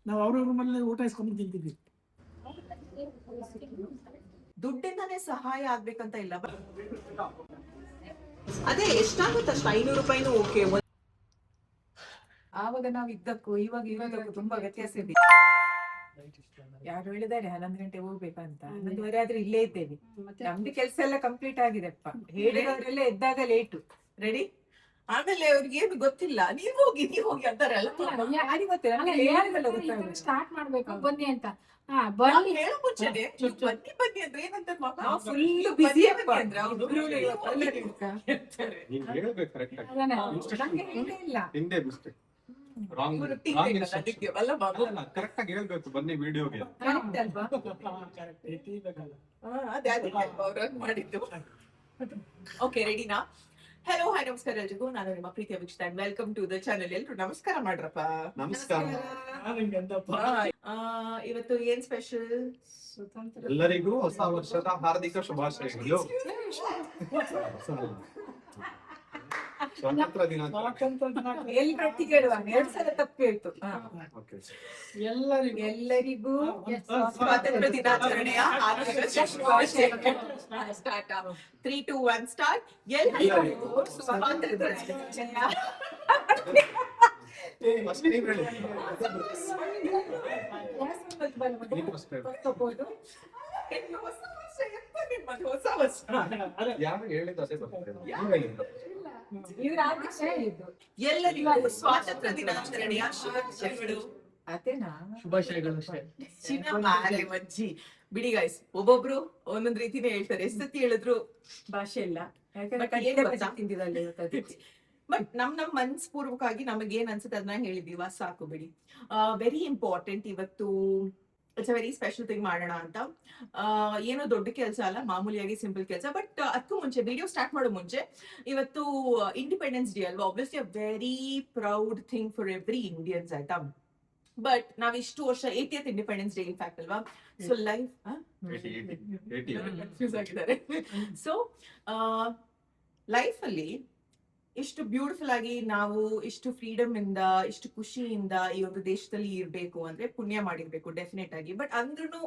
ನಾವು ಅವ್ರ ರೂಮಲ್ಲಿ ಊಟ ಇಸ್ಕೊಂಡು ತಿಂತಿದ್ವಿ. ದುಡ್ಡಿಂದಾನೇ ಸಹಾಯ ಆಗ್ಬೇಕಂತ ಇಲ್ಲ. ಅದೇ ಎಷ್ಟಾಗುತ್ತೆ ಅಷ್ಟು 500 ರೂಪಾಯಿನೂ ಓಕೆ. ಆವಾಗ ನಾವ್ ಇದ್ದಕ್ಕೂ ಇರೋದಕ್ಕೂ ತುಂಬಾ ವ್ಯತ್ಯಾಸ ಇದೆ. ಯಾರು ಹೇಳಿದಾರೆ 11 ಗಂಟೆ ಹೋಗ್ಬೇಕಂತ? 11:30 ಆದ್ರೆ ಇಲ್ಲೇ ಇದ್ದೇವೆ. ನಮ್ದು ಕೆಲ್ಸ ಎಲ್ಲ ಕಂಪ್ಲೀಟ್ ಆಗಿದೆಪ್ಪ. ಹೇಳಿದವರೆಲ್ಲ ಎದ್ದಾಗ ಲೇಟು. ರೆಡಿ. ಆಮೇಲೆ ಅವ್ರಿಗೆ ಏನು ಗೊತ್ತಿಲ್ಲ, ನೀವ್ ಹೋಗಿ ಅಂತಾರಲ್ಲ. ಯಾರಿಗೆ ಗೊತ್ತಿಲ್ಲ, ಸ್ಟಾರ್ಟ್ ಮಾಡ್ಬೇಕು ಬನ್ನಿ ಅಂತ. ಹೇಳೋ ಮುಂಚೆನೆ ಬನ್ನಿ ಅಂದ್ರೆ ಏನಂತ ಫುಲ್ ಬಿಸಿ ಅಂದ್ರೆ ಕರೆಕ್ಟ್ ಆಗಿ ಹೇಳ್ಬೇಕು ಬನ್ನಿ ವಿಡಿಯೋಗೆ. ಅವ್ರ ಮಾಡಿದ್ದು. ಓಕೆ, ರೆಡಿನಾ? ಹಲೋ, ಹಾಯ್, ನಮಸ್ಕಾರ ಎಲ್ರಿಗೂ. ನಾನು ನಿಮ್ಮ ಪ್ರೀತಿಯ ವೀಕ್ಷಕ. Welcome to the channel. ಎಲ್ರು ನಮಸ್ಕಾರ ಮಾಡ್ರಪ್ಪ. ನಮಸ್ಕಾರ. ಇವತ್ತು ಏನ್ ಸ್ಪೆಷಲ್? ಎಲ್ಲರಿಗೂ ಹೊಸ ವರ್ಷದ ಹಾರ್ದಿಕ ಶುಭಾಶಯಗಳು. ಸ್ವಾತಂತ್ರ್ಯ ದಿನಾಚರಣೆ ಎಲ್ರೊಟ್ಟಿಗೆ ಹೇಳುವ. 2 ಸಲ ತಪ್ಪಿತ್ತು. ಎಲ್ಲರಿಗೂ ಸ್ವಾತಂತ್ರ್ಯ ದಿನಾಚರಣೆಯ ಸ್ಟಾರ್ಟ್. 3, 2, 1 ಸ್ಟಾರ್ಟ್. ಎಲ್ಲರಿಗೂ ಸ್ವಾತಂತ್ರ್ಯ ದಿನಾಚರಣೆಯ ಹೊಸ ವರ್ಷ. ಯಾರು ಹೇಳಿದ್ದು ಅದೇ ಎಲ್ಲರಿಗೂ ಸ್ವಾತಂತ್ರ್ಯ ದಿನಾಚರಣೆಯ ಶುಭಾಶಯಗಳು. ಅದೇನಾ? ಶುಭಾಶಯಗಳು. ಮಜ್ಜಿ ಬಿಡಿ ಗೈಸ್, ಒಬ್ಬೊಬ್ರು ಒಂದೊಂದ್ ರೀತಿನೇ ಹೇಳ್ತಾರೆ. ಎಷ್ಟೊತ್ತಿ ಹೇಳಿದ್ರು ಭಾಷೆ ಇಲ್ಲ. ಬಟ್ ನಮ್ ಮನಸ್ಪೂರ್ವಕವಾಗಿ ನಮಗೆ ಏನ್ ಅನ್ಸುತ್ತೆ ಅದನ್ನ ಹೇಳಿದೀವ, ಸಾಕು ಬಿಡಿ. ವೆರಿ ಇಂಪಾರ್ಟೆಂಟ್ ಇವತ್ತು. It's a very special thing ಮಾಡೋಣ ಅಂತ. ಏನೋ ದೊಡ್ಡ ಕೆಲಸ ಅಲ್ಲ, ಮಾಮೂಲಿಯಾಗಿ ಸಿಂಪಲ್ ಕೆಲಸ. ಬಟ್ ಅದಕ್ಕೂ ಮುಂಚೆ, ವಿಡಿಯೋ ಸ್ಟಾರ್ಟ್ ಮಾಡೋ ಮುಂಚೆ, ಇವತ್ತು ಇಂಡಿಪೆಂಡೆನ್ಸ್ ಡೇ ಅಲ್ವಾ? Obviously a very proud thing for every Indians, ಆಯ್ತಾ? ಬಟ್ ನಾವ್ ಇಷ್ಟು ವರ್ಷ 80th ಇಂಡಿಪೆಂಡೆನ್ಸ್ ಡೇ ಇನ್ಫ್ಯಾಕ್ಟ್ ಅಲ್ವಾ? ಸೊ ಲೈಫ್ ಕನ್ಫ್ಯೂಸ್ ಆಗಿದ್ದಾರೆ. ಸೊ ಲೈಫ್ ಅಲ್ಲಿ ಇಷ್ಟು ಬ್ಯೂಟಿಫುಲ್ ಆಗಿ ನಾವು ಇಷ್ಟು ಫ್ರೀಡಮ್ ಇಂದ, ಇಷ್ಟು ಖುಷಿಯಿಂದ ಈ ಒಂದು ದೇಶದಲ್ಲಿ ಇರ್ಬೇಕು ಅಂದ್ರೆ ಪುಣ್ಯ ಮಾಡಿರ್ಬೇಕು ಡೆಫಿನೆಟ್ ಆಗಿ. ಬಟ್ ಅಂದ್ರೂ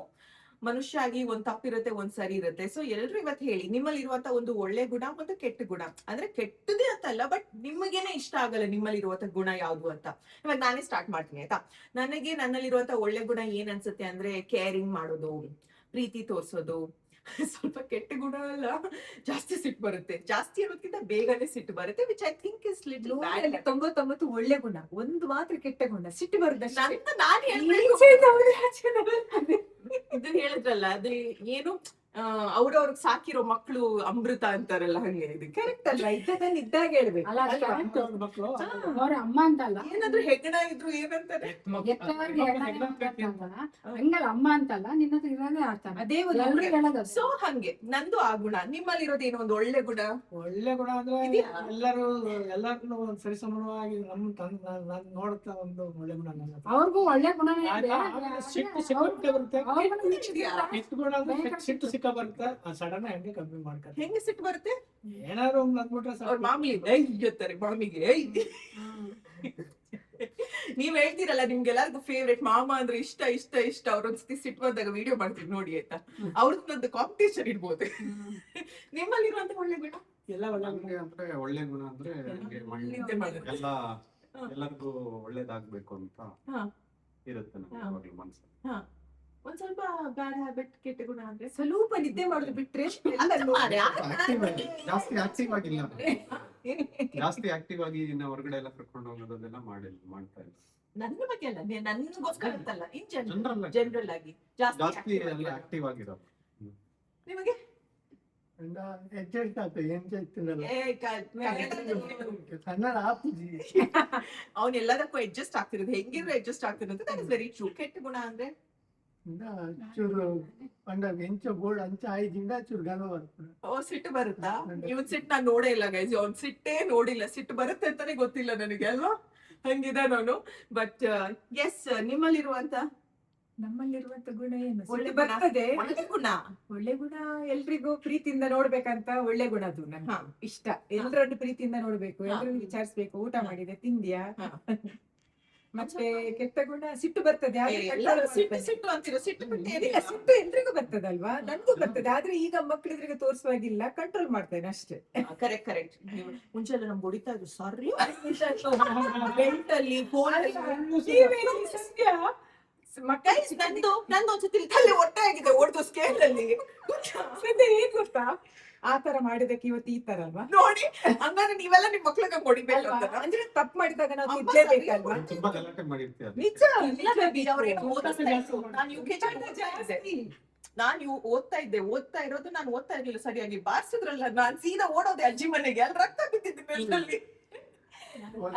ಮನುಷ್ಯ ಆಗಿ ಒಂದ್ ತಪ್ಪಿರುತ್ತೆ, ಒಂದ್ ಸರಿ ಇರುತ್ತೆ. ಸೊ ಎಲ್ರು ಇವತ್ತು ಹೇಳಿ, ನಿಮ್ಮಲ್ಲಿ ಇರುವಂತ ಒಂದು ಒಳ್ಳೆ ಗುಣ, ಒಂದು ಕೆಟ್ಟ ಗುಣ. ಅಂದ್ರೆ ಕೆಟ್ಟದೇ ಅಂತಲ್ಲ, ಬಟ್ ನಿಮಗೇನೆ ಇಷ್ಟ ಆಗಲ್ಲ ನಿಮ್ಮಲ್ಲಿ ಇರುವಂತ ಗುಣ ಯಾವ್ದು ಅಂತ. ಇವಾಗ ನಾನೇ ಸ್ಟಾರ್ಟ್ ಮಾಡ್ತೀನಿ, ಆಯ್ತಾ? ನನಗೆ ನನ್ನಲ್ಲಿರುವಂತ ಒಳ್ಳೆ ಗುಣ ಏನ್ ಅನ್ಸುತ್ತೆ ಅಂದ್ರೆ ಕೇರಿಂಗ್ ಮಾಡೋದು, ಪ್ರೀತಿ ತೋರ್ಸೋದು. ಸ್ವಲ್ಪ ಕೆಟ್ಟ ಗುಣ ಅಲ್ಲ, ಜಾಸ್ತಿ ಸಿಟ್ಟು ಬರುತ್ತೆ. ಜಾಸ್ತಿ ಅನ್ನೋದಕ್ಕಿಂತ ಬೇಗನೆ ಸಿಟ್ಟು ಬರುತ್ತೆ, which I think is little bad. 99 ಒಳ್ಳೆ ಗುಣ, ಒಂದು ಮಾತ್ರ ಕೆಟ್ಟ ಗುಣ, ಸಿಟ್ಟು ಬರುತ್ತೆ. ನಾನು ಇದು ಹೇಳಿದ್ರಲ್ಲ, ಅದು ಏನು ಅವ್ರವ್ರಿಗೆ ಸಾಕಿರೋ ಮಕ್ಕಳು ಅಮೃತ ಅಂತಾರಲ್ಲ, ಹಂಗೆ. ಇದು ಕರೆಕ್ಟ್ ಅಲ್ಲ? ಇದ್ದದನ್ನ ಇದ್ದಾಗ ಹೇಳ್ಬೇಕು. ಅವ್ರ ಅಮ್ಮ ಅಂತಲ್ಲ, ಏನಾದ್ರು ಹೆಗ್ಗಣ ಇದ್ರು ಏನಂತಾರೆ, ಹಂಗಲ್ಲ ಅಮ್ಮ ಅಂತಲ್ಲ, ನಿನ್ನ ಹತ್ರ ಇರೋದೇ ಆಡ್ತಾನೆ. ಅದೇ ಒಂದು. ಸೊ ಹಂಗೆ ನಂದು ಆ ಗುಣ. ನಿಮ್ಮಲ್ಲಿರೋದು ಏನೋ ಒಂದು ಒಳ್ಳೆ ಗುಣ. ಒಳ್ಳೆ ಗುಣ ಅಂದ್ರೆ ಎಲ್ಲಾರ್ನು ಒಂದ್ ಸರಿಸಮಾನವಾಗಿ ನಾನು ನೋಡುತ್ತಾ ಒಂದು ಒಳ್ಳೆ ಗುಣ. ಅವ್ರಿಗೂ ಒಳ್ಳೆ ಗುಣ. ಸಿಟ್ಟು ಸಿಕ್ಕಾಪಟ್ಟೆ ಬರುತ್ತೆ. ಸಿಟ್ಟು ಗುಣ ಅಂದ್ರೆ ಸಿಟ್ಟು ಸಿಕ್ಕ ಬರುತ್ತೆ. ಸಡನ್ ಹಂಗೆ ಕಮ್ಮಿ ಮಾಡ್ತಾರೆ. ಹೆಂಗೆ ಸಿಟ್ಟು ಬರುತ್ತೆ? ಏನಾದ್ರು ಅಂದ್ಬಿಟ್ರೆ ಅವ್ರ ಮಾಮೂಲಿ ಹೇಳ್ತಾರೆ, ಮಾಮಿಗೆ ನೀವ್ ಹೇಳ್ತೀರಲ್ಲ, ನಿಮ್ಗೆಲ್ಲಾರ್ಗು ಫೇವ್ರೇಟ್ ಮಾಮ ಅಂದ್ರೆ ಇಷ್ಟ ಇಷ್ಟ ಇಷ್ಟ. ಅವ್ರೊಂದ್ಸತಿ ಸಿಟ್ಟು ಬಂದಾಗ ವಿಡಿಯೋ ಮಾಡ್ತೀವಿ ನೋಡಿ, ಆಯ್ತಾ? ಅವ್ರದ್ದು ಕಾಂಪಿಟೇಷನ್ ಇರ್ಬೋದು. ನಿಮ್ಮಲ್ಲಿರುವಂತ ಒಳ್ಳೆ ಗುಣ? ಎಲ್ಲ ಅಂದ್ರೆ ಒಳ್ಳೆ ಗುಣ ಅಂದ್ರೆ ಎಲ್ಲರಿಗೂ ಒಳ್ಳೇದಾಗ್ಬೇಕು ಅಂತ ಇರುತ್ತೆ ನಮ್ಗೆ ಮನ್ಸು. ಒಂದ್ ಸ್ವಲ್ಪ ಬ್ಯಾಡ್ ಹ್ಯಾಬಿಟ್, ಕೆಟ್ಟ ಗುಣ ಅಂದ್ರೆ ಸ್ವಲ್ಪ ನಿದ್ದೆ ಮಾಡೋದು ಬಿಟ್ರೆ ಜಾಸ್ತಿ ಆಕ್ಟಿವ್ ಆಗಿಲ್ಲ. ಜಾಸ್ತಿ ಆಕ್ಟಿವ್ ಆಗಿ ಹೊರಗಡೆ ಎಲ್ಲ ಕರ್ಕೊಂಡು ಹೋಗೋದೆಲ್ಲ ಮಾಡ್ತಾ ಇಲ್ಲ. ನನ್ನ ಬಗ್ಗೆ ಅಲ್ಲ, ನನ್ಗೋಸ್ಕರ ಅಂತಲ್ಲ, ಇನ್ ಜನರಲ್ ಆಗಿ ಜಾಸ್ತಿ ಎಲ್ಲ ಆಕ್ಟಿವ್ ಆಗಿರೋದು. ನಿಮಗೆ ಅವ್ನ ಎಲ್ಲದಕ್ಕೂ ಅಡ್ಜಸ್ಟ್ ಆಗ್ತಿರೋದು, ಹೆಂಗಿದ್ರು ಅಡ್ಜಸ್ಟ್ ಆಗ್ತಿರೋದು. That is very true. ಕೆಟ್ಟ ಗುಣ ಅಂದ್ರೆ ಚೂರು ಎಂಚ ಬೋರ್ಡ್ ಅಂಚ ಆಯ್ದಿಂದ ಚೂರು ಗನ ಬರ್ತದೆ. ಸಿಟ್ಟು ಬರುತ್ತಾ? ಇವನ್ ಸಿಟ್ಟು ನಾನ್ ನೋಡೇ ಇಲ್ಲ ಗೈಸ್. ಅವ್ನ್ ಸಿಟ್ಟೇ ನೋಡಿಲ್ಲ. ಸಿಟ್ಟು ಬರುತ್ತೆ ಅಂತಾನೆ ಗೊತ್ತಿಲ್ಲ ನನಗೆ, ಅಲ್ವಾ? ಹಂಗಿದ ನಾನು. ಬಟ್ ಎಸ್, ನಮ್ಮಲ್ಲಿರುವಂತ ಗುಣ ಏನು? ಒಳ್ಳೆ ಬರ್ತದೆ. ಒಳ್ಳೆ ಗುಣ, ಒಳ್ಳೆ ಗುಣ ಎಲ್ರಿಗೂ ಪ್ರೀತಿಯಿಂದ ನೋಡ್ಬೇಕಂತ ಒಳ್ಳೆ ಗುಣ. ಅದು ನನ್ಗೆ ಇಷ್ಟ. ಎಲ್ಲರನ್ನು ಪ್ರೀತಿಯಿಂದ ನೋಡ್ಬೇಕು, ಎಲ್ಲರೂ ವಿಚಾರಿಸ್ಬೇಕು. ಊಟ ಮಾಡಿದೆ, ತಿಂದ್ಯಾ, ಮತ್ತೆ ಕೆಟ್ಟ ಗುಣ ಸಿಟ್ಟು ಬರ್ತದೆ ಆದ್ರೆ ಎಲ್ಲರೂ control ಸಿಟ್ಟು ಮಾಡ್ತಾನೆ. ಸಿಟ್ಟು ಅಂತೀರ, ಸಿಟ್ಟು ಬಿಟ್ಟು ಇಲ್ಲ, ಏನಿಲ್ಲ. ಸಿಟ್ಟು ಎಲ್ರಿಗೂ ಬರ್ತದಲ್ವಾ, ನನ್ಗೂ ಬರ್ತದೆ. ಆದ್ರೆ ಈಗ ಮಕ್ಕಳಿದ್ರಿಗೆ ತೋರಿಸುವಾಗಿಲ್ಲ, ಕಂಟ್ರೋಲ್ ಮಾಡ್ತೇನೆ ಅಷ್ಟೇ. Correct correct. ನೀವು ಮುಂಚೆ ಎಲ್ಲ ನಮ್ಗೆ ಹೊಡಿತಾ ಇದ್ರು, ಸಾರಿ ಬೆಲ್ಟ್ ಅಲ್ಲಿ ಫೋನ್ ನಂದು ಒಂದ್ಸತಿ ತಲೆ ಹೊಟ್ಟೆ ಆಗಿದೆ ಹೊಡೆದು ಸ್ಕೇಲ್ ಅಲ್ಲಿ. ಏನ್ ಗೊತ್ತಾ, ಆ ತರ ಮಾಡಿದಕ್ಕೆ ಇವತ್ತು ಈ ತರ ಅಲ್ವಾ. ನೋಡಿ, ಹಂಗಾದ್ರೆ ನೀವೆಲ್ಲ ನಿಮ್ ಮಕ್ಳಿಗೆ ಹೊಡಿಬೇಕು ಅಲ್ವಾ? ಅಂತ. ಅಂದ್ರೆ ತಪ್ಪು ಮಾಡಿದಾಗ ನಾವು ಅಮ್ಮ ತಿದ್ಲೇಬೇಕಲ್ವಾ. ಸರಿ. ತುಂಬಾ ಗಲಾಟೆ ಮಾಡಿರ್ತೀಯ ನಿಜ ಇಲ್ಲ baby, ಅವ್ರೇನೋ ಓದಿಸ್ತಾ ಇದ್ರು. ನಾನು UKG ಓದ್ತಾ ಇದ್ದೆ. ನಾನು ಓದ್ತಾ ಇರೋದು, ನಾನು ಓದ್ತಾ ಇರ್ಲಿಲ್ಲ ಸರಿಯಾಗಿ, ಬಾರ್ಸಿದ್ರಲ್ಲ, ನಾನ್ ಸೀದಾ ಓಡೋದೆ ಅಜ್ಜಿ ಮನೆಗೆ, ಅಲ್ಲಿ ರಕ್ತ ಬಿದ್ದಿದ್ದು ಬೆಲ್ಟಲ್ಲಿ.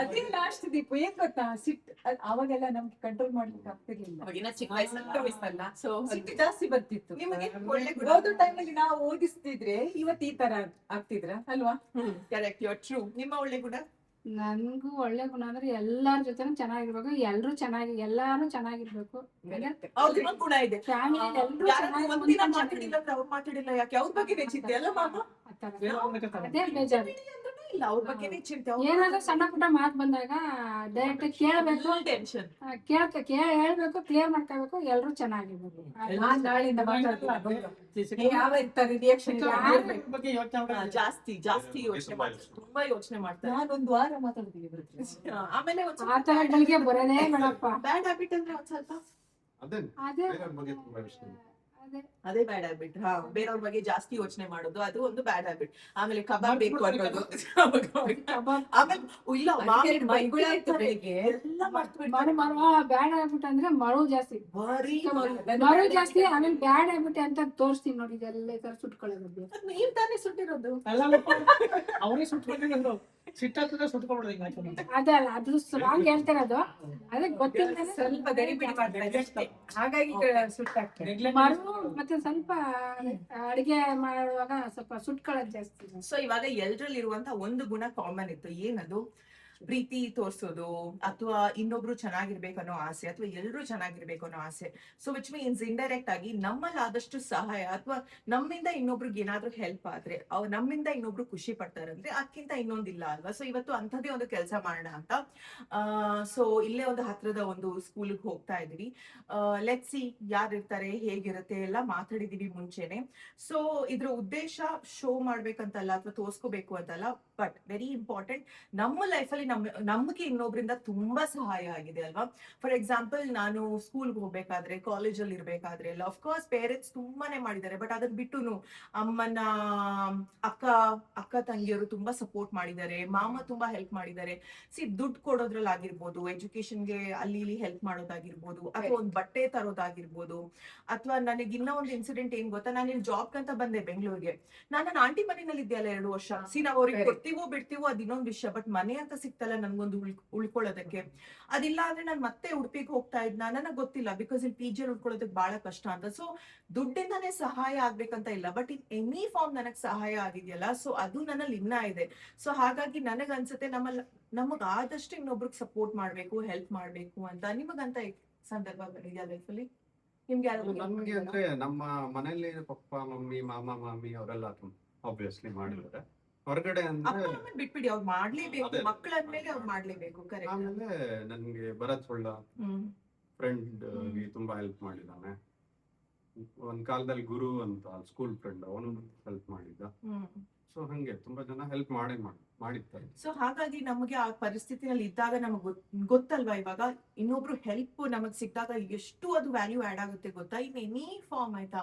ಅದೇ ಲಾಸ್ಟ್ ದೀಪು ಏನ್ ಗೊತ್ತಾ, ಸಿಟ್ಟು ಅವಾಗೆಲ್ಲ ನಮ್ಗೆ ಕಂಟ್ರೋಲ್ ಮಾಡ್ಲಿಕ್ಕೆ ಆಗ್ತಿರ್ಲಿಲ್ಲ. ಅವಾಗಿನ ಚಿಕ್ಕ ವಯಸ್ಸಲ್ಲ. ಸೊ ಸಿಟ್ಟು ಜಾಸ್ತಿ ಬರ್ತಿತ್ತು. ನಿಮಗೆ ಒಳ್ಳೆ ಗುಣ. ಓದೋ ಟೈಮಲ್ಲಿ ನಾವು ಓದಿಸ್ತಿದ್ರೆ ಇವತ್ತು ಈ ತರ ಆಗ್ತಿದ್ರ ಅಲ್ವಾ. Correct, you are true. ನಿಮ್ಮ ಒಳ್ಳೆ ಗುಣ? ನನ್ಗೂ ಒಳ್ಳೆ ಗುಣ ಅಂದ್ರೆ ಎಲ್ಲಾರ ಜೊತೆನೂ ಚೆನ್ನಾಗಿರ್ಬೇಕು, ಎಲ್ಲರೂ ಎಲ್ಲಾರು ಚೆನ್ನಾಗಿರ್ಬೇಕು. ಅವ್ರ ಇನ್ನೊಂದ್ ಗುಣ ಇದೆ, ಫ್ಯಾಮಿಲಿ ಎಲ್ರು ಯಾರಾದ್ರೂ ಒಂದಿನ ಮಾತಾಡಿಲ್ಲ ಅಂದ್ರೆ ಅವ್ರು ಮಾತಾಡಿಲ್ಲ, ಯಾಕೆ ಅವ್ರ ಬಗ್ಗೆನೇ ಚಿಂತೆ ಅಲ್ಲ ಮಾಮ? ಅದೇ ಬೇಜಾರು. ಇಲ್ಲ, ಅವ್ರ ಬಗ್ಗೆನೇ ಚಿಂತೆ. ಏನಾದ್ರೂ ಸಣ್ಣ ಪುಟ್ಟ ಮಾತು ಬಂದಾಗ ಡೈರೆಕ್ಟ್ ಕೇಳಬೇಕು, ಟೆನ್ಷನ್. ಹೇಳ್ಬೇಕು, ಕ್ಲಿಯರ್ ಮಾಡ್ಕೋಬೇಕು, ಎಲ್ರು ಚೆನ್ನಾಗಿರ್ಬೇಕು. ನಾನ್ ನಾಳೆಯಿಂದ ಯಾವ ಇರ್ತಾರೆ ರಿಯಾಕ್ಷನ್. ಬಗ್ಗೆ ಯೋಚನೆ ಜಾಸ್ತಿ ಯೋಚನೆ ಮಾಡ್ತಾರೆ, ತುಂಬಾ ಯೋಚನೆ ಮಾಡ್ತಾರೆ. ನಾನೊಂದು ವಾರ ಮಾತಾಡ್ತೀನಿ ಬರ್ತೀನಿ. ಆಮೇಲೆ ಆ ತರಗಳಿಗೆ ಬರೋದೇ ಬೇಡಪ್ಪ. ಬ್ಯಾಡ್ ಹ್ಯಾಬಿಟ್ ಅಂದ್ರೆ ಒಂದ್ ಸ್ವಲ್ಪ ಅದೇ ಅದೇ ಬೇರೆಯವ್ರ ಬಗ್ಗೆ ತುಂಬಾ ಯೋಚನೆ. ಅದೇ ಬ್ಯಾಡ್ ಹ್ಯಾಬಿಟ್. ಬೇರೆಯವ್ರ ಬಗ್ಗೆ ಜಾಸ್ತಿ ಯೋಚನೆ ಮಾಡೋದು, ಅದು ಒಂದು ಬ್ಯಾಡ್ ಹ್ಯಾಬಿಟ್. ಆಮೇಲೆ ಕಬಾಬ್ ಬೇಕು ಅನ್ನೋದು. ಆಮೇಲೆ ಇಲ್ಲ, ಮಾವಿನ ಮೈಗುಳಾಯ್ತು ಬೆಳಿಗ್ಗೆ ಎಲ್ಲ ಮಾಡ್ತಾರೆ. ಬ್ಯಾಡ್ ಹ್ಯಾಬಿಟ್ ಅಂದ್ರೆ ಮಳು ಜಾಸ್ತಿ, ಬರೀ ಮಳು ಜಾಸ್ತಿ. ಆಮೇಲೆ ಬ್ಯಾಡ್ ಹ್ಯಾಬಿಟ್ ಅಂತ ತೋರಿಸ್ತೀನಿ ನೋಡಿ, ಇದೆಲ್ಲ ತರ ಸುಟ್ಕೊಳ್ಳೋದು. ನೀವ್ ತಾನೇ ಸುಟ್ಟಿರೋದು. ಅವರೇ ಸುಟ್ಕೊಂಡಿರೋದು, ಸಿಟ್ಟಾಗ್ತದೆ ಸುಟ್ಕೊಬಿಡೋದು ಹಿಂಗ್ ಹಾಕೊಂಡು. ಅದೇ ಅಲ್ಲ, ಅದು ರಾಂಗ್ ಹೇಳ್ತಿರೋದು. ಅದಕ್ಕೆ ಗೊತ್ತಿಲ್ಲ, ಸ್ವಲ್ಪ ಗಡಿಬಿಡಿ ಮಾಡ್ತಾರೆ ಅಷ್ಟೇ, ಹಾಗಾಗಿ ಸುಟ್ಟಾಗ್ತದೆ. ಮತ್ತೆ ಸ್ವಲ್ಪ ಅಡಿಗೆ ಮಾಡುವಾಗ ಸ್ವಲ್ಪ ಸುಟ್ಕೊಳ್ಳೋದು ಜಾಸ್ತಿ. ಸೊ ಇವಾಗ ಎಲ್ರಲ್ಲಿ ಇರುವಂತ ಒಂದು ಗುಣ ಕಾಮನ್ ಇತ್ತು, ಏನದು? ಪ್ರೀತಿ ತೋರ್ಸೋದು, ಅಥವಾ ಇನ್ನೊಬ್ರು ಚೆನ್ನಾಗಿರ್ಬೇಕು ಅನ್ನೋ ಆಸೆ, ಅಥವಾ ಎಲ್ರು ಚೆನ್ನಾಗಿರ್ಬೇಕು ಅನ್ನೋ ಆಸೆ. ಸೊ ವಿಚ್ ಮೀನ್ಸ್ ಇಂಡೈರೆಕ್ಟ್ ಆಗಿ ನಮ್ಮಲ್ಲಿ ಆದಷ್ಟು ಸಹಾಯ, ಅಥವಾ ನಮ್ಮಿಂದ ಇನ್ನೊಬ್ರಿಗೆ ಏನಾದ್ರೂ ಹೆಲ್ಪ್ ಆದ್ರೆ, ನಮ್ಮಿಂದ ಇನ್ನೊಬ್ರು ಖುಷಿ ಪಡ್ತಾರೆ ಅಂದ್ರೆ ಅದಕ್ಕಿಂತ ಇನ್ನೊಂದಿಲ್ಲ ಅಲ್ವಾ. ಸೊ ಇವತ್ತು ಅಂಥದ್ದೇ ಒಂದು ಕೆಲಸ ಮಾಡೋಣ ಅಂತ. ಸೊ ಇಲ್ಲೇ ಒಂದು ಹತ್ರದ ಒಂದು ಸ್ಕೂಲ್ಗೆ ಹೋಗ್ತಾ ಇದೀವಿ. ಲೆಟ್ ಸಿ ಯಾರಿರ್ತಾರೆ, ಹೇಗಿರುತ್ತೆ ಎಲ್ಲ ಮಾತಾಡಿದೀವಿ ಮುಂಚೆನೆ. ಸೊ ಇದ್ರ ಉದ್ದೇಶ ಶೋ ಮಾಡ್ಬೇಕಂತಲ್ಲ, ಅಥವಾ ತೋರ್ಸ್ಕೋಬೇಕು ಅಂತಲ್ಲ, ಬಟ್ ವೆರಿ ಇಂಪಾರ್ಟೆಂಟ್, ನಮ್ಮ ಲೈಫಲ್ಲಿ ನಮ್ಗೆ ಇನ್ನೊಬ್ರಿಂದ ತುಂಬಾ ಸಹಾಯ ಆಗಿದೆ ಅಲ್ವಾ. ಫಾರ್ ಎಕ್ಸಾಂಪಲ್, ನಾನು ಸ್ಕೂಲ್ಗೆ ಹೋಗ್ಬೇಕಾದ್ರೆ, ಕಾಲೇಜಲ್ಲಿ ಇರ್ಬೇಕಾದ್ರೆ, ಅಫ್ಕೋರ್ಸ್ ಪೇರೆಂಟ್ಸ್ ತುಂಬಾನೇ ಮಾಡಿದ್ದಾರೆ, ಬಟ್ ಅದನ್ನ ಬಿಟ್ಟು ಅಮ್ಮನ ಅಕ್ಕ ತಂಗಿಯರು ತುಂಬಾ ಸಪೋರ್ಟ್ ಮಾಡಿದ್ದಾರೆ, ಮಾಮ ತುಂಬಾ ಹೆಲ್ಪ್ ಮಾಡಿದ್ದಾರೆ. ದುಡ್ಡು ಕೊಡೋದ್ರಲ್ಲಿ ಆಗಿರ್ಬೋದು, ಎಜುಕೇಶನ್ಗೆ ಅಲ್ಲಿ ಇಲ್ಲಿ ಹೆಲ್ಪ್ ಮಾಡೋದಾಗಿರ್ಬೋದು, ಅಥವಾ ಒಂದು ಬಟ್ಟೆ ತರೋದಾಗಿರ್ಬೋದು, ಅಥವಾ ನನಗೆ ಇನ್ನೂ ಒಂದು ಇನ್ಸಿಡೆಂಟ್ ಏನ್ ಗೊತ್ತಾ, ನಾನು ಇಲ್ಲಿ ಜಾಬ್ ಅಂತ ಬಂದೆ ಬೆಂಗಳೂರಿಗೆ. ನಾನು ನನ್ನ ಆಂಟಿ ಮನೆಯಲ್ಲಿ ಇದ್ದೆ ಅಲ್ಲ 2 ವರ್ಷ. ನಾವು ಅವ್ರಿಗೆ ಕೊಡ್ತೀವೋ ಬಿಡ್ತೀವೋ ಅದು ಇನ್ನೊಂದು ವಿಷಯ, ಬಟ್ ಮನೆ ಅಂತ ಸಿಕ್ತಲ್ಲ ನನ್ಗೊಂದು ಉಳ್ಕೊಳ್ಳೋದಕ್ಕೆ. ಅದಿಲ್ಲ ಅಂದ್ರೆ ನಾನು ಮತ್ತೆ ಉಡುಪಿಗೆ ಹೋಗ್ತಾ ಇದ್ನ, ನನಗೆ ಗೊತ್ತಿಲ್ಲ, ಬಿಕಾಸ್ ಇಲ್ಲಿ PG ಉಳ್ಕೊಳ್ಳೋದಕ್ಕೆ ಬಹಳ ಕಷ್ಟ ಅಂತ. ಸೊ ದುಡ್ಡಿಂದಾನೇ ಸಹಾಯ ಆಗ್ಬೇಕಂತ ಇಲ್ಲ, ಬಟ್ ಇನ್ ಎನಿ ಫಾರ್ಮ್ ನನಗ್ ಸಹಾಯ ಆಗಿದೆಯಲ್ಲ, ಸೊ ಅದು ನನ್ನಲ್ಲಿ ಇನ್ನ ಇದೆ. ಸೊ ಹಾಗಾಗಿ ನನಗ್ ಅನ್ಸುತ್ತೆ ನಮಗ್ ಆದಷ್ಟು ಇನ್ನೊಬ್ರಿಗೆ ಸಪೋರ್ಟ್ ಮಾಡ್ಬೇಕು, ಹೆಲ್ಪ್ ಮಾಡ್ಬೇಕು ಅಂತ. ನಿಮಗಂತ ಸಂದರ್ಭ ಬಂದಿದ್ಯಾ ಲೈಫಲ್ಲಿ? ನಿಮ್ಗೆ ನಮ್ಗೆ ಅಂದ್ರೆ ನಮ್ಮ ಮನೇಲಿ ಪಪ್ಪ ಮಮ್ಮಿ ಮಾಮ ಮಾಮಿ ಅವರೆಲ್ಲ ಆಬ್ವಿಯಸ್ಲಿ ಮಾಡಿದ್ದಾರೆ. ಹೊರಗಡೆ ಅಂದ್ರೆ ಬಿಟ್ಬಿಡಿ, ಅವ್ರು ಮಾಡ್ಲೇಬೇಕು, ಮಕ್ಕಳಾದ್ಮೇಲೆ ಅವ್ರು ಮಾಡ್ಲೇಬೇಕು. ಕರೆಕ್ಟ್. ಆಮೇಲೆ ನನ್ಗೆ ಭರತ್ ಹೊಳ್ಳ ಫ್ರೆಂಡ್ ತುಂಬಾ ಹೆಲ್ಪ್ ಮಾಡಿದ್ದಾನೆ. ಒಂದ್ ಕಾಲದಲ್ಲಿ ಗುರು ಅಂತ ಸ್ಕೂಲ್ ಫ್ರೆಂಡ್, ಅವನು ಹೆಲ್ಪ್ ಮಾಡಿದ್ದ. ಸೊ ಹಂಗೆ ತುಂಬಾ ಜನ ಹೆಲ್ಪ್ ಮಾಡಿರ್ತಾರೆ. ಸೊ ಹಾಗಾಗಿ ನಮಗೆ ಆ ಪರಿಸ್ಥಿತಿನಲ್ಲಿ ಇದ್ದಾಗ ನಮಗ್ ಗೊತ್ತಲ್ವಾ, ಇವಾಗ ಇನ್ನೊಬ್ರು ಹೆಲ್ಪ್ ನಮಗ್ ಸಿಕ್ಕಿದಾಗ ಎಷ್ಟು ಅದು ವ್ಯಾಲ್ಯೂ ಆಡ್ ಆಗುತ್ತೆ ಗೊತ್ತಾ. ಇನ್ ಎನಿ ಫಾರ್ಮ್ ಆಯ್ತಾ,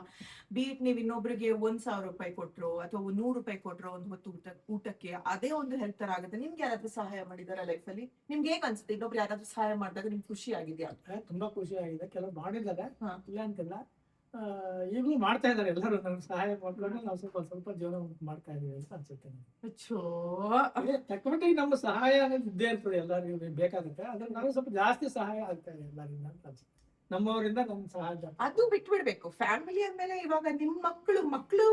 ಬೀಟ್ ನೀವ್ ಇನ್ನೊಬ್ರಿಗೆ 1,000 ರೂಪಾಯಿ ಕೊಟ್ರು, ಅಥವಾ 100 ರೂಪಾಯಿ ಕೊಟ್ರು ಒಂದು ಹೊತ್ತು ಊಟಕ್ಕೆ, ಅದೇ ಒಂದು ಹೆಲ್ಪ್ ತರ ಆಗುತ್ತೆ. ನಿಮ್ಗೆ ಯಾರಾದ್ರೂ ಸಹಾಯ ಮಾಡಿದಾರ ಲೈಫಲ್ಲಿ? ನಿಮ್ಗೆ ಹೇಗ್ ಅನ್ಸುತ್ತೆ ಇನ್ನೊಬ್ರು ಯಾರಾದ್ರೂ ಸಹಾಯ ಮಾಡಿದಾಗ ನಿಮ್ಗೆ ಖುಷಿ ಆಗಿದ್ಯಾ? ತುಂಬಾ ಖುಷಿ ಆಗಿದೆ, ಕೆಲವು ಮಾಡಿದ್ದಾರೆ, ಹಾ. ಇಲ್ಲ ಅಂತಿಲ್ಲ. ಈಗಲೂ ಮಾಡ್ತಾ ಇದಾರೆ ಎಲ್ಲರೂ, ನಮ್ಗೆ ಸಹಾಯ ಮಾಡ್ಕೊಂಡು ನಾವು ಸ್ವಲ್ಪ ಜೀವನ ಮಾಡ್ತಾ ಇದೀವಿ ಅಂತ ಅನ್ಸುತ್ತೆ. ತಕ್ಕಮಟ್ಟಿಗೆ ನಮ್ಮ ಸಹಾಯ ಅನ್ನೋದು ಇದ್ದೇ ಇರ್ತದೆ, ಎಲ್ಲರಿಗೂ ಬೇಕಾಗುತ್ತೆ. ಅದ್ರ ನಾವು ಸ್ವಲ್ಪ ಜಾಸ್ತಿ ಸಹಾಯ ಆಗ್ತಾ ಇದೆ ಎಲ್ಲರಿಂದ ಅಂತ ಅನ್ಸುತ್ತೆ. ನಮ್ಮವರಿಂದ ನಮ್ ಸಹಾಯ ಅದು ಬಿಟ್ಬಿಡ್ಬೇಕು. ಫ್ಯಾಮಿಲಿ ಅಂದ್ಮೇಲೆ ಇವಾಗ ನಿಮ್ ಮಕ್ಕಳು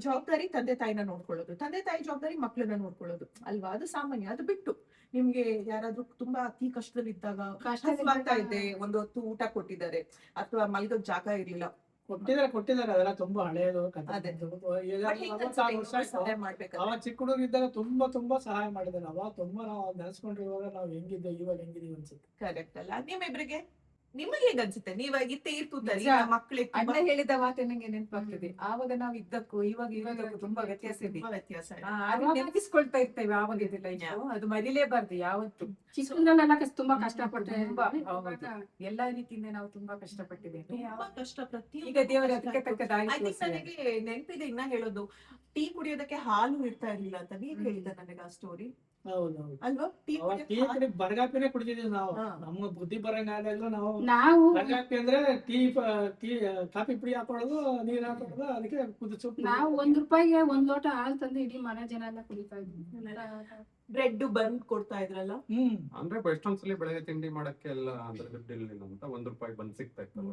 ಜವಾಬ್ದಾರಿ ತಂದೆ ತಾಯಿನ ನೋಡ್ಕೊಳ್ಳೋದು, ತಂದೆ ತಾಯಿ ಜವಾಬ್ದಾರಿ ಮಕ್ಕಳನ್ನ ನೋಡ್ಕೊಳ್ಳೋದು ಅಲ್ವಾ, ಅದು ಸಾಮಾನ್ಯ. ಅದು ಬಿಟ್ಟು ನಿಮ್ಗೆ ಯಾರಾದ್ರೂ ತುಂಬಾ ಅತಿ ಕಷ್ಟದಲ್ಲಿ ಇದ್ದಾಗ, ಕಷ್ಟವಾಗ್ತಾ ಇದೆ, ಒಂದು ಹೊತ್ತು ಊಟ ಕೊಟ್ಟಿದ್ದಾರೆ, ಅಥವಾ ಮಲ್ಗಕ್ ಜಾಗ ಇರ್ಲಿಲ್ಲ, ಕೊಟ್ಟಿದ್ದಾರೆ ಅದೆಲ್ಲ ತುಂಬಾ ಹಳೆಯದು ಕಥೆ. ಅದೇ. ಈಗ But ಹೆಂಗ್ 46 ಅನ್ಸುತ್ತೆ ವರ್ಷ ಆಯ್ತು. ಸಹಾಯ ಮಾಡ್ಬೇಕಾದ್ರೆ? ಅವಾಗ ಚಿಕ್ಕ ಹುಡುಗರಿದ್ದಾಗ ತುಂಬಾ ಸಹಾಯ ಮಾಡಿದ್ದಾರೆ. ಅವಾಗ ತುಂಬಾ ನಾವು ನೆನೆಸ್ಕೊಂಡಿರುವಾಗ ನಾವು ಹೆಂಗಿದ್ದೆ ಇವಾಗ ಹೆಂಗಿದೀವಿ ಅನ್ಸುತ್ತೆ. ಕರೆಕ್ಟ್ ಅಲ್ಲ ನಿಮ್ಮಿಬ್ರಿಗೆ ನಿಮಗೆ ಹೇಗ್ ಅನ್ಸುತ್ತೆ ನೀವಾಗಿ ತೀರ್ತೂತಲ್ಲಿ ನಿಜ. ಮಕ್ಕಳಿಗೆ ಅಣ್ಣ ಹೇಳಿದ ಮಾತು ನಂಗೆ ನೆನಪಾಗ್ತದೆ. ಆವಾಗ ನಾವು ಇದ್ದಕ್ಕೂ ಇವಾಗ ಇರೋದಕ್ಕೂ ತುಂಬಾ ವ್ಯತ್ಯಾಸ ಇದೆ. ತುಂಬಾ ವ್ಯತ್ಯಾಸ ಇದೆ. ಅದು ನೆನಪಿಸ್ಕೊಳ್ತಾ ಇರ್ತೇವೆ ಆವಾಗ ಲೈಫ್. ಅದು ಮರಿಲೇಬಾರ್ದು ಯಾವತ್ತು. ಚಿಕ್ಕದ್ರಲ್ಲೆಲ್ಲ ತುಂಬಾ ಕಷ್ಟಪಟ್ಟೆ. ತುಂಬಾ ಹೌದು. ಎಲ್ಲಾ ರೀತಿಯಿಂದ ನಾವು ತುಂಬಾ ಕಷ್ಟಪಟ್ಟಿದ್ದೇವೆ. ತುಂಬಾ ಕಷ್ಟ ಪ್ರತಿಯೊಂದು ಈಗ ದೇವರ ಅದಕ್ಕೆ ತಕ್ಕ ದಾರಿ I think ತೋರಿಸಿದ್ದಾರೆ. ನನಗೆ ನೆನಪಿದೆ ಇನ್ನ ಹೇಳೋದು ಟೀ ಕುಡಿಯೋದಕ್ಕೆ ಹಾಲು ಇರ್ತಾ ಇರ್ಲಿಲ್ಲ ಅಂತ ನೀವ್ ಹೇಳಿದ ನನಗೆ ಆ ಸ್ಟೋರಿ ಹೌದು ಅಲ್ವಾ ಟೀ ಅವಾಗ ಟೀ ಕುಡಿಯೋಕೆ ಕುಡಿ ಬರಗಾಪಿನೇ ಕುಡಿದಿದ್ದೀವಿ ನಾವು. ಹಾ. ನಮ್ಮ ಬುದ್ಧಿ ಬರಂಗಾಲೆಲ್ಲ ನಾವು ನಾವು ಬರಗಾಪಿ ಅಂದ್ರೆ ಟೀ ಕಾಫಿ ಪುಡಿ ಹಾಕೊಳ್ಳೋದು, ನೀರ್ ಹಾಕೊಳ್ಳೋದು, ಅದಕ್ಕೆ ಕುದಿಸು. ನಾವು 1 ರೂಪಾಯಿಗೆ 1 ಲೋಟ ಹಾಲು ತಂದು ಇಡೀ ಮನೆ ಜನ ಎಲ್ಲ ಕುಡಿತಾ ಇದ್ವಿ. ಬ್ರೆಡ್ ಬಂದ್ ಕೊಡ್ತಾ ಇದ್ರಲ್ಲ ಅಂದ್ರೆ ಎಷ್ಟೊಂದ್ಸಲಿ ಬೆಳಗ್ಗೆ ತಿಂಡಿ ಮಾಡಕ್ಕೆ ಎಲ್ಲ ಅಂದ್ರೆ ದುಡ್ಡು ಇರ್ಲಿಲ್ಲ ಅಂತ ₹1 ಬಂದ್ ಸಿಗ್ತಾ ಇತ್ತು.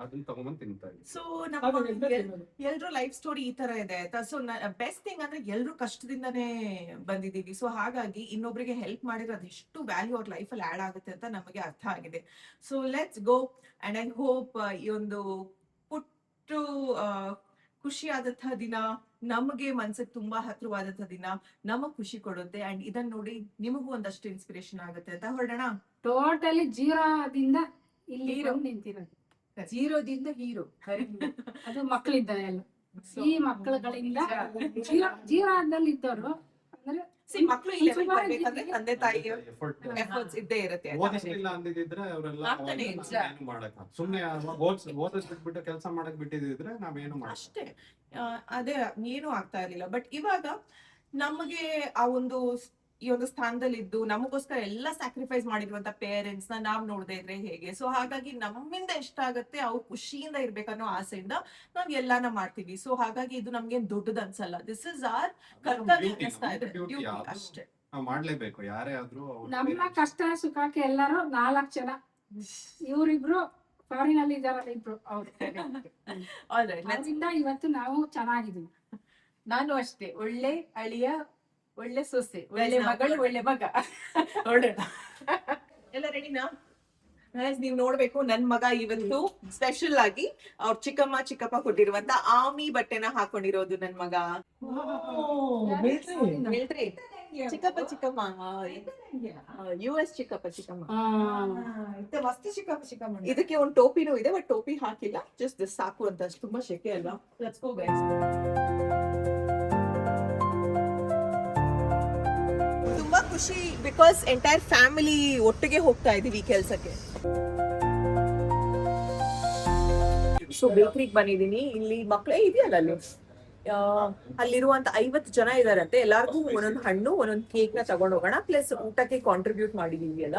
ಅದನ್ನ ತಗೊಂಬಂದ್ ತಿಂತಾ ಇದ್ವಿ. ಸೊ ನಮ್ಮ ಎಲ್ರು ಲೈಫ್ ಸ್ಟೋರಿ ಈ ತರ ಇದೆ ಆಯ್ತಾ. ಸೊ ಬೆಸ್ಟ್ ಥಿಂಗ್ ಅಂದ್ರೆ ಎಲ್ರು ಕಷ್ಟದಿಂದಾನೇ ಬಂದಿದೀವಿ. ಸೊ ಹಾಗಾಗಿ ಇನ್ನೊಬ್ರಿಗೆ ಹೆಲ್ಪ್ ಮಾಡಿದ್ರೆ ಅದೆಷ್ಟು ವ್ಯಾಲ್ಯೂ ಅವ್ರ ಲೈಫ್ ಅಲ್ಲಿ ಆಡ್ ಆಗುತ್ತೆ ಅಂತ ನಮಗೆ ಅರ್ಥ ಆಗಿದೆ. So let's go and I hope ಈ ಒಂದು ಪುಟ್ಟು ಖುಷಿಯಾದಂತಹ ದಿನ ನಮಗೆ ಮನ್ಸಿಗೆ ತುಂಬಾ ಹತ್ರವಾದಂತಹ ದಿನ ನಮಗ್ ಖುಷಿ ಕೊಡುತ್ತೆ ಅಂಡ್ ಇದನ್ನ ನೋಡಿ ನಿಮಗೂ ಒಂದಷ್ಟು ಇನ್ಸ್ಪಿರೇಷನ್ ಆಗುತ್ತೆ ಅಂತ ಹೊರಡೋಣ. ಟೋಟಲಿ ಜೀರೋದಿಂದ ಇಲ್ಲಿ Hero. ಬಂದು ನಿಂತಿರೋದು. ಜೀರೋದಿಂದ ಹೀರೋ. ಅದು ಮಕ್ಕಳಿದ್ದ ಎಲ್ಲ ಈ ಮಕ್ಕಳುಗಳಿಂದ ಜೀರಾದಲ್ಲಿ ಇದ್ದವರು ಅಂದ್ರೆ ಮಕ್ಕಳು ಇಲ್ಲಿ ಸುಮಾರು ಬರ್ಬೇಕಂದ್ರೆ ತಂದೆ ತಾಯಿ Effort. ಎಫರ್ಟ್ಸ್ ಇದ್ದೇ ಇರುತ್ತೆ ಆಯ್ತಾ? ಓದಿಸ್ಲಿಲ್ಲ ಅಂದಿದ್ರೆ ಅವರೆಲ್ಲ ಆಗ್ತಾನೆ ಇಲ್ಲ. ಏನು ಮಾಡಕ್ ಸುಮ್ನೆ ಓದಿಸ್ ಬಿಟ್ಬಿಟ್ಟು ಕೆಲಸ ಮಾಡಕ್ ಬಿಟ್ಟಿದ್ರೆ ನಾವೇನು ಮಾಡಕ್ ಅಷ್ಟೇ ಅದೇ ಏನು ಆಗ್ತಾ ಇರ್ಲಿಲ್ಲ. ಬಟ್ ಇವಾಗ ನಮಗೆ ಆ ಒಂದು ಈ ಒಂದು ಸ್ಥಾನದಲ್ಲಿ ಇದ್ದು ನಮಗೋಸ್ಕರ ಎಲ್ಲ ಸ್ಯಾಕ್ರಿಫೈಸ್ ಮಾಡಿರುವಂತ ಪೇರೆಂಟ್ಸ್ ನ ನಾವ್ ನೋಡದೇ ಇದ್ರೆ ಹೇಗೆ. ಸೊ ಹಾಗಾಗಿ ನಮ್ಮಿಂದ ಎಷ್ಟಾಗತ್ತೆ ಅವ್ರು ಖುಷಿಯಿಂದ ಇರ್ಬೇಕನ್ನೋ ಆಸೆಯಿಂದ ನಾವ್ ಎಲ್ಲಾನ ಮಾಡ್ತೀವಿ. ಸೊ ಹಾಗಾಗಿ ಇದು ನಮ್ಗೆ ದೊಡ್ಡದು ಅನ್ಸಲ್ಲ. ದಿಸ್ ಇಸ್ ಆರ್ ಕರ್ತವ್ಯ ಅನಿಸ್ತಾ ಇದೆ. Duty Duty ಅದು. ಅಷ್ಟೇ. ನಾವ್ ಮಾಡ್ಲೇಬೇಕು ಯಾರೇ ಆದ್ರೂ ಅವ್ರ ನಮ್ಮ parents. ಕಷ್ಟ ಸುಖಕ್ಕೆ ಎಲ್ಲರೂ 4 ಜನ. ಇವರಿಬ್ರು ಫಾರಿನ್ ಅಲ್ಲಿ ಇದಾರಲ್ಲ ಇಬ್ರು ಅವ್ರು. Alright, let's ಅದರಿಂದ ಇವತ್ತು ನಾವು ಚೆನ್ನಾಗಿದ್ದೀವಿ. ನಾನು ಅಷ್ಟೇ ಒಳ್ಳೆ ಅಳಿಯ, ಒಳ್ಳೆ ಸೊಸೆ, ಒಳ್ಳೆ Guys, ಮಗಳು, ನಾವು ಒಳ್ಳೆ ಮಗ. ಹೊರಡೋಣ. ಎಲ್ಲ ರೆಡಿನಾ? ನೀವ್ ನೋಡ್ಬೇಕು ನನ್ ಮಗ ಇವತ್ತು ಸ್ಪೆಷಲ್ ಆಗಿ ಅವ್ರ ಚಿಕ್ಕಪ್ಪ ಕೊಟ್ಟಿರುವಂತ ಆರ್ಮಿ ಬಟ್ಟೆನ ಹಾಕೊಂಡಿರೋದು ನನ್ ಮಗ. ಮಿಲ್ಟ್ರಿ ಚಿಕ್ಕಮ್ಮ US ಚಿಕ್ಕಮ್ಮ. ಮಸ್ತ್ ಚಿಕ್ಕಮ್ಮ. ಇದಕ್ಕೆ ಒಂದು ಟೋಪಿನೂ ಇದೆ ಬಟ್ ಟೋಪಿ ಹಾಕಿಲ್ಲ. ಜಸ್ಟ್ ದಿಸ್ ಸಾಕು ಅಂತ ಅಷ್ಟು ತುಂಬಾ ಶೆಕೆ ಅಲ್ವಾ. Let's go guys. ತುಂಬಾ ಖುಷಿ ಬಿಕಾಸ್ ಎಂಟೈರ್ ಫ್ಯಾಮಿಲಿ ಒಟ್ಟಿಗೆ ಹೋಗ್ತಾ ಇದೀವಿ ಕೆಲಸಕ್ಕೆ. ಸೊ ಬೇಕರಿಗೆ ಬಂದಿದ್ದೀನಿ. ಇಲ್ಲಿ ಮಕ್ಕಳೇ ಇದೆಯಲ್ಲ ಅಲ್ಲಿ ಅಲ್ಲಿರುವಂತ 50 ಜನ ಇದಾರಂತೆ. ಎಲ್ಲಾರ್ಗೂ ಒಂದೊಂದು ಹಣ್ಣು ಒಂದೊಂದು ಕೇಕ್ ನ ತಗೊಂಡ್ ಹೋಗೋಣ. ಪ್ಲಸ್ ಊಟಕ್ಕೆ ಕಾಂಟ್ರಿಬ್ಯೂಟ್ ಮಾಡಿದೀವಿ ಅಲ್ಲ.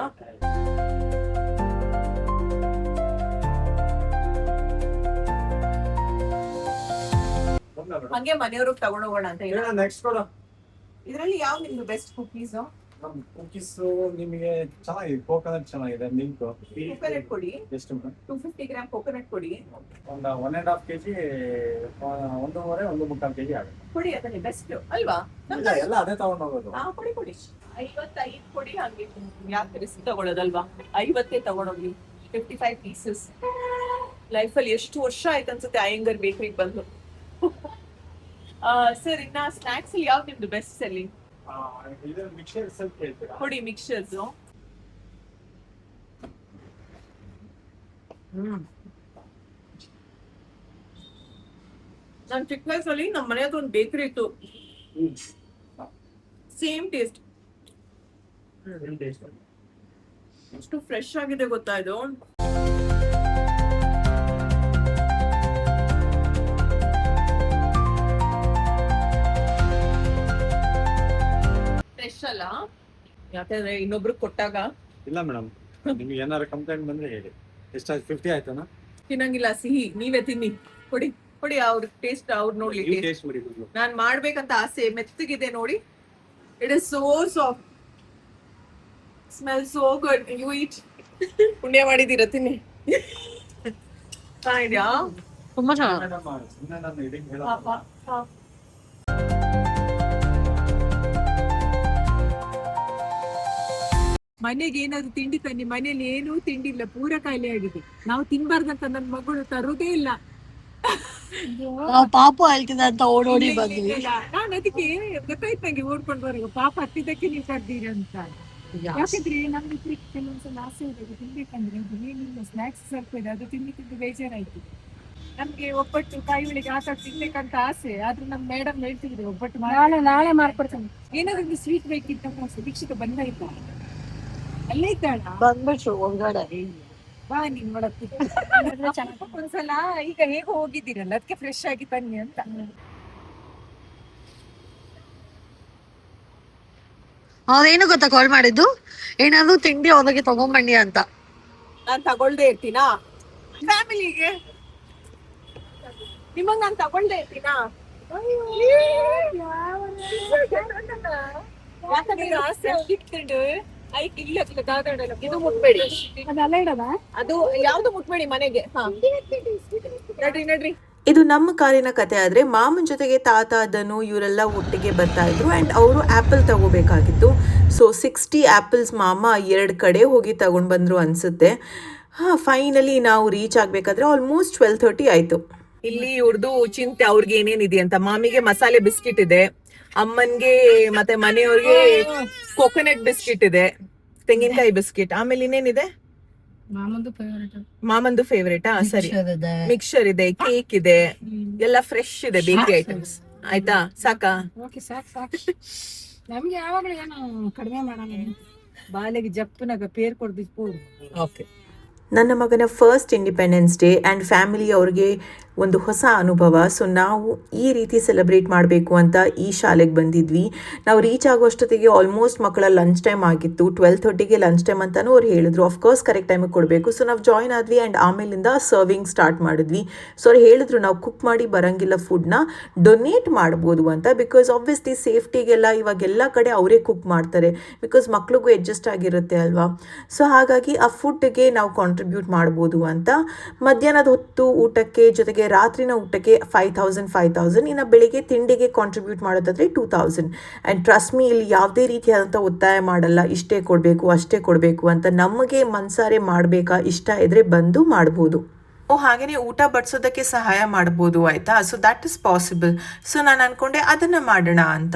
ಹಂಗೆ ಮನೆಯವ್ರಿಗೆ ತಗೊಂಡ್ ಹೋಗೋಣ ಅಂತ ಹೇಳಿ. ನೆಕ್ಸ್ಟ್ ಕೊಡ ಇದ್ರಲ್ಲಿ ಯಾವ ನಿಮ್ದು ಬೆಸ್ಟ್ ಕುಕೀಸ್? ನಮ್ ಕುಕೀಸ್ ನಿಮಗೆ ಚೆನ್ನಾಗಿದೆ. ಕೋಕೋನಟ್ ಚೆನ್ನಾಗಿದೆ. ಮಿಲ್ಕ್ ಕೋಕೋನಟ್ ಕೊಡಿ. ಎಷ್ಟು ಮೇಡಮ್? 250 ಗ್ರಾಮ್ ಕೋಕೋನಟ್ ಕೊಡಿ. ಒಂದು 1.5 kg 1.5 kg ಆಗುತ್ತೆ. ಕೊಡಿ ಅದನ್ನೇ ಬೆಸ್ಟ್ ಅಲ್ವಾ? ಇಲ್ಲ ಎಲ್ಲ ಅದೇ ತಗೊಂಡ್ ಹೋಗೋದು. ಕೊಡಿ 55 ಕೊಡಿ. ಹಂಗೆ ಯಾಕೆ ರಿಸ್ಕ್ ತಗೊಳ್ಳೋದಲ್ವಾ? 50 ತಗೊಂಡೋಗ್ಲಿ. 55 ಪೀಸಸ್. ಲೈಫಲ್ಲಿ ಎಷ್ಟು ವರ್ಷ ಆಯ್ತು ಅನ್ಸುತ್ತೆ ಅಯ್ಯಂಗರ್ ಬೇಕರಿಗೆ ಬಂದು. ಸರ್ ಇನ್ನ ಸ್ನಾಕ್ಸ್ ಅಲ್ಲಿ ಯಾವ್ದು ನಿಮ್ದು ಬೆಸ್ಟ್ ಸೆಲ್ಲಿಂಗ್? ಇದು ಮಿಕ್ಸರ್ ಸ್ವಲ್ಪ ಹೇಳ್ತೀರಾ? ಕೊಡಿ ಮಿಕ್ಸರ್ಸ್. ನಾನ್ ಚಿಕ್ಕ ವಯಸ್ಸಲ್ಲಿ ನಮ್ಮ ಮನೆ ಹತ್ರ ಒಂದು ಬೇಕರಿ ಇತ್ತು. Same taste. ಏನ್ taste? ಎಷ್ಟು ಫ್ರೆಶ್ ಆಗಿದೆ ಗೊತ್ತಾ ಇದು. ಫ್ರೆಶ್ ಅಲ್ಲ ಯಾಕಂದ್ರೆ ಇನ್ನೊಬ್ರು ಕೊಟ್ಟಾಗ ಇಲ್ಲ ಮೇಡಮ್, ನಿಮ್ಗೆ ಏನಾದ್ರು ಕಂಪ್ಲೇಂಟ್ ಬಂದ್ರೆ ಹೇಳಿ. ಎಷ್ಟಾಯ್ತು? 50 ಆಯ್ತಾನ? ತಿನ್ನಂಗಿಲ್ಲ ಸಿಹಿ. ನೀವೇ ತಿನ್ನಿ. ಕೊಡಿ ಅವ್ರ ಟೇಸ್ಟ್ ಅವ್ರು ನೋಡ್ಲಿ. ಟೇಸ್ಟ್ ಮಾಡಿ. ನಾನ್ ಮಾಡ್ಬೇಕಂತ ಆಸೆ. ಮೆತ್ತಗಿದೆ ನೋಡಿ. It is so soft. Smell so good. You eat. ಪುಣ್ಯ ಮಾಡಿದೀರ ತಿನ್ನಿ. ಇದೆಯಾ? ತುಂಬಾ ಚೆನ್ನಾಗಿ. ಸುಮ್ಮನೆ ನಾನು ಇದಕ್ಕೆ ಹೇಳೋದು. ಮನೆಗೆ ಏನಾದ್ರು ತಿಂಡಿ ತನ್ನಿ, ಮನೇಲಿ ಏನೂ ತಿಂಡಿ ಇಲ್ಲ, ಪೂರ ಖಾಲಿ ಆಗಿದೆ. ನಾವು ತಿನ್ಬಾರ್ದಂತ ನನ್ನ ಮಗಳು ತರುದೇ ಇಲ್ಲ. ಪಾಪು ಹೇಳ್ತಿದೆ ಅಂತ ಓಡೋಡಿ ಬಂದ್ವಿ. ನಾನು ಅದಕ್ಕೆ ಗೊತ್ತಾಯ್ತು ನಂಗೆ ಓಡ್ಕೊಂಡು ಬರುವ ಪಾಪ ಹತ್ತಿದ್ದಕ್ಕೆ ನೀವು ಕರ್ದೀರಿ ಅಂತ. ಯಾಕಂದ್ರೆ ನಮ್ಗೆ ಕೆಲವೊಂದ್ಸಲ ಆಸೆ ಇದೆ ತಿನ್ಬೇಕಂದ್ರೆ, ಅದು ಏನಿಲ್ಲ ಸ್ನಾಕ್ಸ್ ಸ್ವಲ್ಪ ಇದೆ, ಅದು ತಿಂದು ಬೇಜಾರಾಯ್ತು. ನಮ್ಗೆ ಒಬ್ಬಟ್ಟು ಕಾಯಿ ಒಳಗೆ ಹಾಕಿ ತಿನ್ಬೇಕಂತ ಆಸೆ, ಆದ್ರೆ ನಮ್ ಮೇಡಮ್ ಹೇಳ್ತಿದ್ರು ಒಬ್ಬಟ್ಟು ನಾಳೆ ಮಾಡ್ಕೊಡ್ತೀನಿ. ಏನಾದ್ರು ಒಂದು ಸ್ವೀಟ್ ಬೇಕಿತ್ತ ದೀಕ್ಷಿತ ಬಂದಾಯ್ತಾ ಅಲ್ಲೇ ಇದ್ದಾಳ ಬಂದ್ಬಿಟ್ರು ಒಳಗಡೆ. ಬಾ ನೀನ್ ಒಳಕ್ಕೆ. ಒಂದ್ಸಲ ಈಗ ಹೇಗೋ ಹೋಗಿದ್ದೀರಲ್ಲ ಅದಕ್ಕೆ ಫ್ರೆಶ್ ಆಗಿ ಬನ್ನಿ ಅಂತ. ಅವ್ರೇನು ಗೊತ್ತಾ ಕಾಲ್ ಮಾಡಿದ್ದು, ಏನಾದ್ರು ತಿಂಡಿ ಅವ್ರಿಗೆ ತಗೊಂಬಂಡಿ ಅಂತ. ನಾನ್ ತಗೊಳ್ದೆ ಇರ್ತೀನಾ ಫ್ಯಾಮಿಲಿಗೆ, ನಿಮಗ್ ನಾನ್ ತಗೊಳ್ದೆ ಇರ್ತೀನಾ? ಯಾಕಂದ್ರೆ ಆಸೆ ಹೋಗಿಟ್ಕೊಂಡು ಐಕ್ ಇಲ್ಲ ಇದು ಮುಟ್ಬೇಡಿ, ಅದೆಲ್ಲ ಇಡದ ಅದು ಯಾವ್ದು ಮುಟ್ಬೇಡಿ ಮನೆಗೆ. ಹಾ ನಡ್ರಿ ನಡ್ರಿ. ಇದು ನಮ್ಮ ಕಾರಿನ ಕತೆ ಆದರೆ ಮಾಮನ ಜೊತೆಗೆ ತಾತ ಅದನ್ನು ಇವರೆಲ್ಲ ಒಟ್ಟಿಗೆ ಬರ್ತಾ ಇದ್ರು ಆ್ಯಂಡ್ ಅವರು ಆ್ಯಪಲ್ ತಗೋಬೇಕಾಗಿತ್ತು. ಸೊ 60 ಆ್ಯಪಲ್ಸ್ ಮಾಮ 2 ಕಡೆ ಹೋಗಿ ತಗೊಂಡು ಬಂದರು ಅನಿಸುತ್ತೆ. ಫೈನಲಿ ನಾವು ರೀಚ್ ಆಗಬೇಕಾದ್ರೆ ಆಲ್ಮೋಸ್ಟ್ 12:30 ಆಯಿತು. ಇಲ್ಲಿ ಇವ್ರದ್ದು ಚಿಂತೆ ಅವ್ರಿಗೆ ಏನೇನಿದೆ ಅಂತ. ಮಾಮಿಗೆ ಮಸಾಲೆ ಬಿಸ್ಕಿಟ್ ಇದೆ, ಅಮ್ಮನ್ಗೆ ಮತ್ತೆ ಮನೆಯವ್ರಿಗೆ ಕೊಕೊನಟ್ ಬಿಸ್ಕಿಟ್ ಇದೆ, ತೆಂಗಿನಕಾಯಿ ಬಿಸ್ಕಿಟ್. ಆಮೇಲೆ ಇನ್ನೇನಿದೆ? ಮಾಮಂದು ಫೇವರೇಟಾ? ಸರಿ, ಮಿಕ್ಸರ್ ಇದೆ, ಕೇಕ್ ಇದೆ, ಎಲ್ಲ ಫ್ರೆಶ್ ಇದೆ, ಬೇಕರಿ ಐಟಮ್ಸ್. ಆಯ್ತಾ? ಸಾಕಾ? ಓಕೆ ಸಾಕು. ನಮ್ಗೆ ಯಾವಾಗ್ಲೂ ಏನು ಕಡಿಮೆ ಮಾಡೋಣ. ಬಾಲೆಗೆ ಜಪ್ಪನಾಗ ಪೇರ್ ಕೊಡ್ಬೇಕು. ಓಕೆ. ನನ್ನ ಮಗನ first independence day and family ಅವ್ರಿಗೆ ಒಂದು ಹೊಸ ಅನುಭವ. ಸೊ ನಾವು ಈ ರೀತಿ ಸೆಲೆಬ್ರೇಟ್ ಮಾಡಬೇಕು ಅಂತ ಈ ಶಾಲೆಗೆ ಬಂದಿದ್ವಿ. ನಾವು ರೀಚ್ ಆಗೋಷ್ಟೊತ್ತಿಗೆ ಆಲ್ಮೋಸ್ಟ್ ಮಕ್ಕಳ ಲಂಚ್ ಟೈಮ್ ಆಗಿತ್ತು. 12:30ಗೆ ಲಂಚ್ ಟೈಮ್ ಅಂತಲೂ ಅವ್ರು ಹೇಳಿದ್ರು. ಅಫ್ಕೋರ್ಸ್ ಕರೆಕ್ಟ್ ಟೈಮಿಗೆ ಕೊಡಬೇಕು. ಸೊ ನಾವು ಜಾಯ್ನ್ ಆದ್ವಿ ಆ್ಯಂಡ್ ಆಮೇಲಿಂದ ಸರ್ವಿಂಗ್ ಸ್ಟಾರ್ಟ್ ಮಾಡಿದ್ವಿ. ಸೊ ಅವ್ರು ಹೇಳಿದ್ರು ನಾವು ಕುಕ್ ಮಾಡಿ ಬರೋಂಗಿಲ್ಲ, ಫುಡ್ನ ಡೊನೇಟ್ ಮಾಡ್ಬೋದು ಅಂತ. ಬಿಕಾಸ್ ಆಬ್ವಿಯಸ್ಲಿ ಸೇಫ್ಟಿಗೆಲ್ಲ ಇವಾಗೆಲ್ಲ ಕಡೆ ಅವರೇ ಕುಕ್ ಮಾಡ್ತಾರೆ, ಬಿಕಾಸ್ ಮಕ್ಳಿಗೂ ಅಡ್ಜಸ್ಟ್ ಆಗಿರುತ್ತೆ ಅಲ್ವಾ. ಸೊ ಹಾಗಾಗಿ ಆ ಫುಡ್ಗೆ ನಾವು ಕಾಂಟ್ರಿಬ್ಯೂಟ್ ಮಾಡ್ಬೋದು ಅಂತ. ಮಧ್ಯಾಹ್ನದ ಹೊತ್ತು ಊಟಕ್ಕೆ ಜೊತೆಗೆ ರಾತ್ರಿನ ಊಟಕ್ಕೆ 5,000 ಇನ್ನು ಬೆಳಿಗ್ಗೆ ತಿಂಡಿಗೆ ಕಾಂಟ್ರಿಬ್ಯೂಟ್ ಮಾಡೋದಾದ್ರೆ 2,000. ಆ್ಯಂಡ್ ಟ್ರಸ್ಟ್ ಮೀ, ಇಲ್ಲಿ ಯಾವುದೇ ರೀತಿಯಾದಂಥ ಒತ್ತಾಯ ಮಾಡಲ್ಲ ಇಷ್ಟೇ ಕೊಡಬೇಕು ಅಷ್ಟೇ ಕೊಡಬೇಕು ಅಂತ. ನಮಗೆ ಮನ್ಸಾರೆ ಮಾಡಬೇಕಾ, ಇಷ್ಟ ಇದ್ರೆ ಬಂದು ಮಾಡ್ಬೋದು. ಹಾಗೆಯೇ ಊಟ ಬಡಿಸೋದಕ್ಕೆ ಸಹಾಯ ಮಾಡ್ಬೋದು, ಆಯಿತಾ. So that is possible. So ನಾನು ಅಂದ್ಕೊಂಡೆ ಅದನ್ನು ಮಾಡೋಣ ಅಂತ.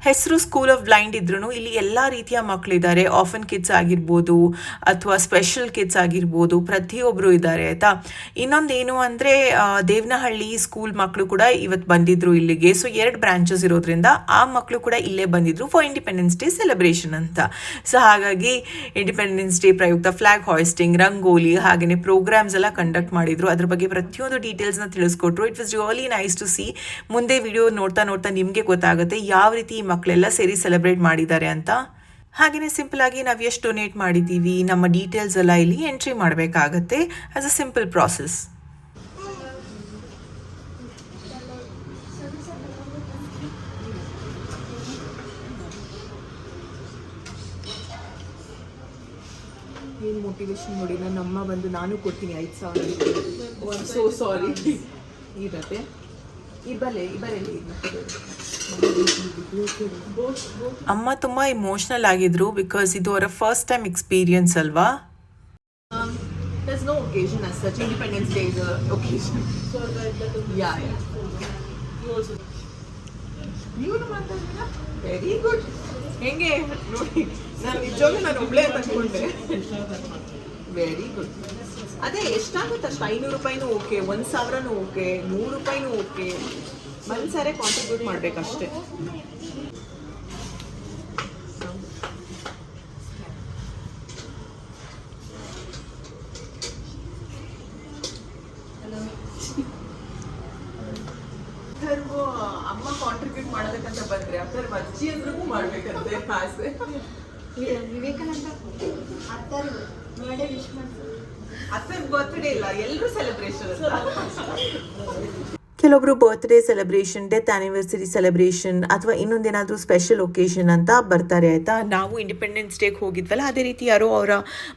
ಹೆಸರು ಸ್ಕೂಲ್ ಆಫ್ ಬ್ಲೈಂಡ್ ಇದ್ರೂ ಇಲ್ಲಿ ಎಲ್ಲ ರೀತಿಯ ಮಕ್ಕಳಿದ್ದಾರೆ. ಆಫನ್ ಕಿಡ್ಸ್ ಆಗಿರ್ಬೋದು ಅಥವಾ ಸ್ಪೆಷಲ್ ಕಿಡ್ಸ್ ಆಗಿರ್ಬೋದು, ಪ್ರತಿಯೊಬ್ಬರು ಇದ್ದಾರೆ, ಆಯಿತಾ. ಇನ್ನೊಂದೇನು ಅಂದರೆ ದೇವನಹಳ್ಳಿ ಸ್ಕೂಲ್ ಮಕ್ಕಳು ಕೂಡ ಇವತ್ತು ಬಂದಿದ್ದರು ಇಲ್ಲಿಗೆ. ಸೊ 2 ಬ್ರಾಂಚಸ್ ಇರೋದ್ರಿಂದ ಆ ಮಕ್ಕಳು ಕೂಡ ಇಲ್ಲೇ ಬಂದಿದ್ದರು ಫಾರ್ ಇಂಡಿಪೆಂಡೆನ್ಸ್ ಡೇ ಸೆಲೆಬ್ರೇಷನ್ ಅಂತ. ಸೊ ಹಾಗಾಗಿ ಇಂಡಿಪೆಂಡೆನ್ಸ್ ಡೇ ಪ್ರಯುಕ್ತ ಫ್ಲಾಗ್ ಹಾಯ್ಸ್ಟಿಂಗ್, ರಂಗೋಲಿ, ಹಾಗೆಯೇ ಪ್ರೋಗ್ರಾಮ್ಸ್ ಎಲ್ಲ ಕಂಡಕ್ಟ್ ಮಾಡಿದರು. ಅದ್ರ ಬಗ್ಗೆ ಪ್ರತಿಯೊಂದು ಡೀಟೇಲ್ಸ್ನ ತಿಳಿಸ್ಕೊಟ್ರು. It was really nice to see. ಮುಂದೆ ವಿಡಿಯೋ ನೋಡ್ತಾ ನೋಡ್ತಾ ನಿಮಗೆ ಗೊತ್ತಾಗುತ್ತೆ ಯಾವ ರೀತಿ ಮಕ್ಕಳೆಲ್ಲ ಸೇರಿ ಸೆಲೆಬ್ರೇಟ್ ಮಾಡಿದ್ದಾರೆ ಅಂತ. ಹಾಗೆಯೇ ಸಿಂಪಲ್ ಆಗಿ ನಾವು ಎಷ್ಟು ಡೊನೇಟ್ ಮಾಡಿದ್ದೀವಿ, ನಮ್ಮ ಡೀಟೇಲ್ಸ್ ಎಲ್ಲ ಇಲ್ಲಿ ಎಂಟ್ರಿ ಮಾಡಬೇಕಾಗತ್ತೆ ಆಸ್ ಅ ಸಿಂಪಲ್ ಪ್ರಾಸೆಸ್. ಏನು ಮೋಟಿವೇಶನ್ ನೋಡಿ. ನನ್ನ ಅಮ್ಮ ಬಂದು ನಾನು ಕೊಡ್ತೀನಿ 5,000. So sorry. ಇರತ್ತೆ ಅಮ್ಮ ತುಂಬ ಇಮೋಷ್ನಲ್ ಆಗಿದ್ರು ಬಿಕಾಸ್ ಇದು ಅವರ ಫಸ್ಟ್ ಟೈಮ್ ಎಕ್ಸ್ಪೀರಿಯನ್ಸ್ ಅಲ್ವಾ. There's no occasion as such. Independence Day is an occasion. So yeah. You very good. ಹೆಂಗೆ ನೋಡಿ, ನಾನು ನಿಜವಾಗ್ಲೂ ನಾನು ಒಬ್ಳೆ ತಗೊಂಡೆ. Very good. ಅದೇ ಎಷ್ಟಾಗುತ್ತೆ ಅಷ್ಟು, 500 ರೂಪಾಯಿನೂ ಓಕೆ, 1,000 ಓಕೆ, 100 ರೂಪಾಯಿನೂ ಓಕೆ. ಮನ್ಸಾರೆ ಕಾಂಟ್ರಿಬ್ಯೂಟ್ ಮಾಡ್ಬೇಕಷ್ಟೇ. ಅಮ್ಮ ಕಾಂಟ್ರಿಬ್ಯೂಟ್ ಮಾಡೋದಕ್ಕಂತ ಬಂದ್ರೆ ಅದ್ರ ಅಜ್ಜಿ ಅಂದ್ರೂ ಮಾಡ್ಬೇಕಂತೆ ಆಸೆ. ಅತ್ತ ಬರ್ತ್ಡೇ ಇಲ್ಲ, ಎಲ್ಲರೂ ಸೆಲೆಬ್ರೇಷನ್. ಕೆಲವೊಬ್ರು birthday celebration, death anniversary celebration ಅಥವಾ ಇನ್ನೊಂದೇನಾದರೂ ಸ್ಪೆಷಲ್ ಒಕೇಶನ್ ಅಂತ ಬರ್ತಾರೆ ಆಯಿತಾ. ನಾವು ಇಂಡಿಪೆಂಡೆನ್ಸ್ ಡೇಗೆ ಹೋಗಿದ್ವಲ್ಲ, ಅದೇ ರೀತಿ ಯಾರೋ ಅವರ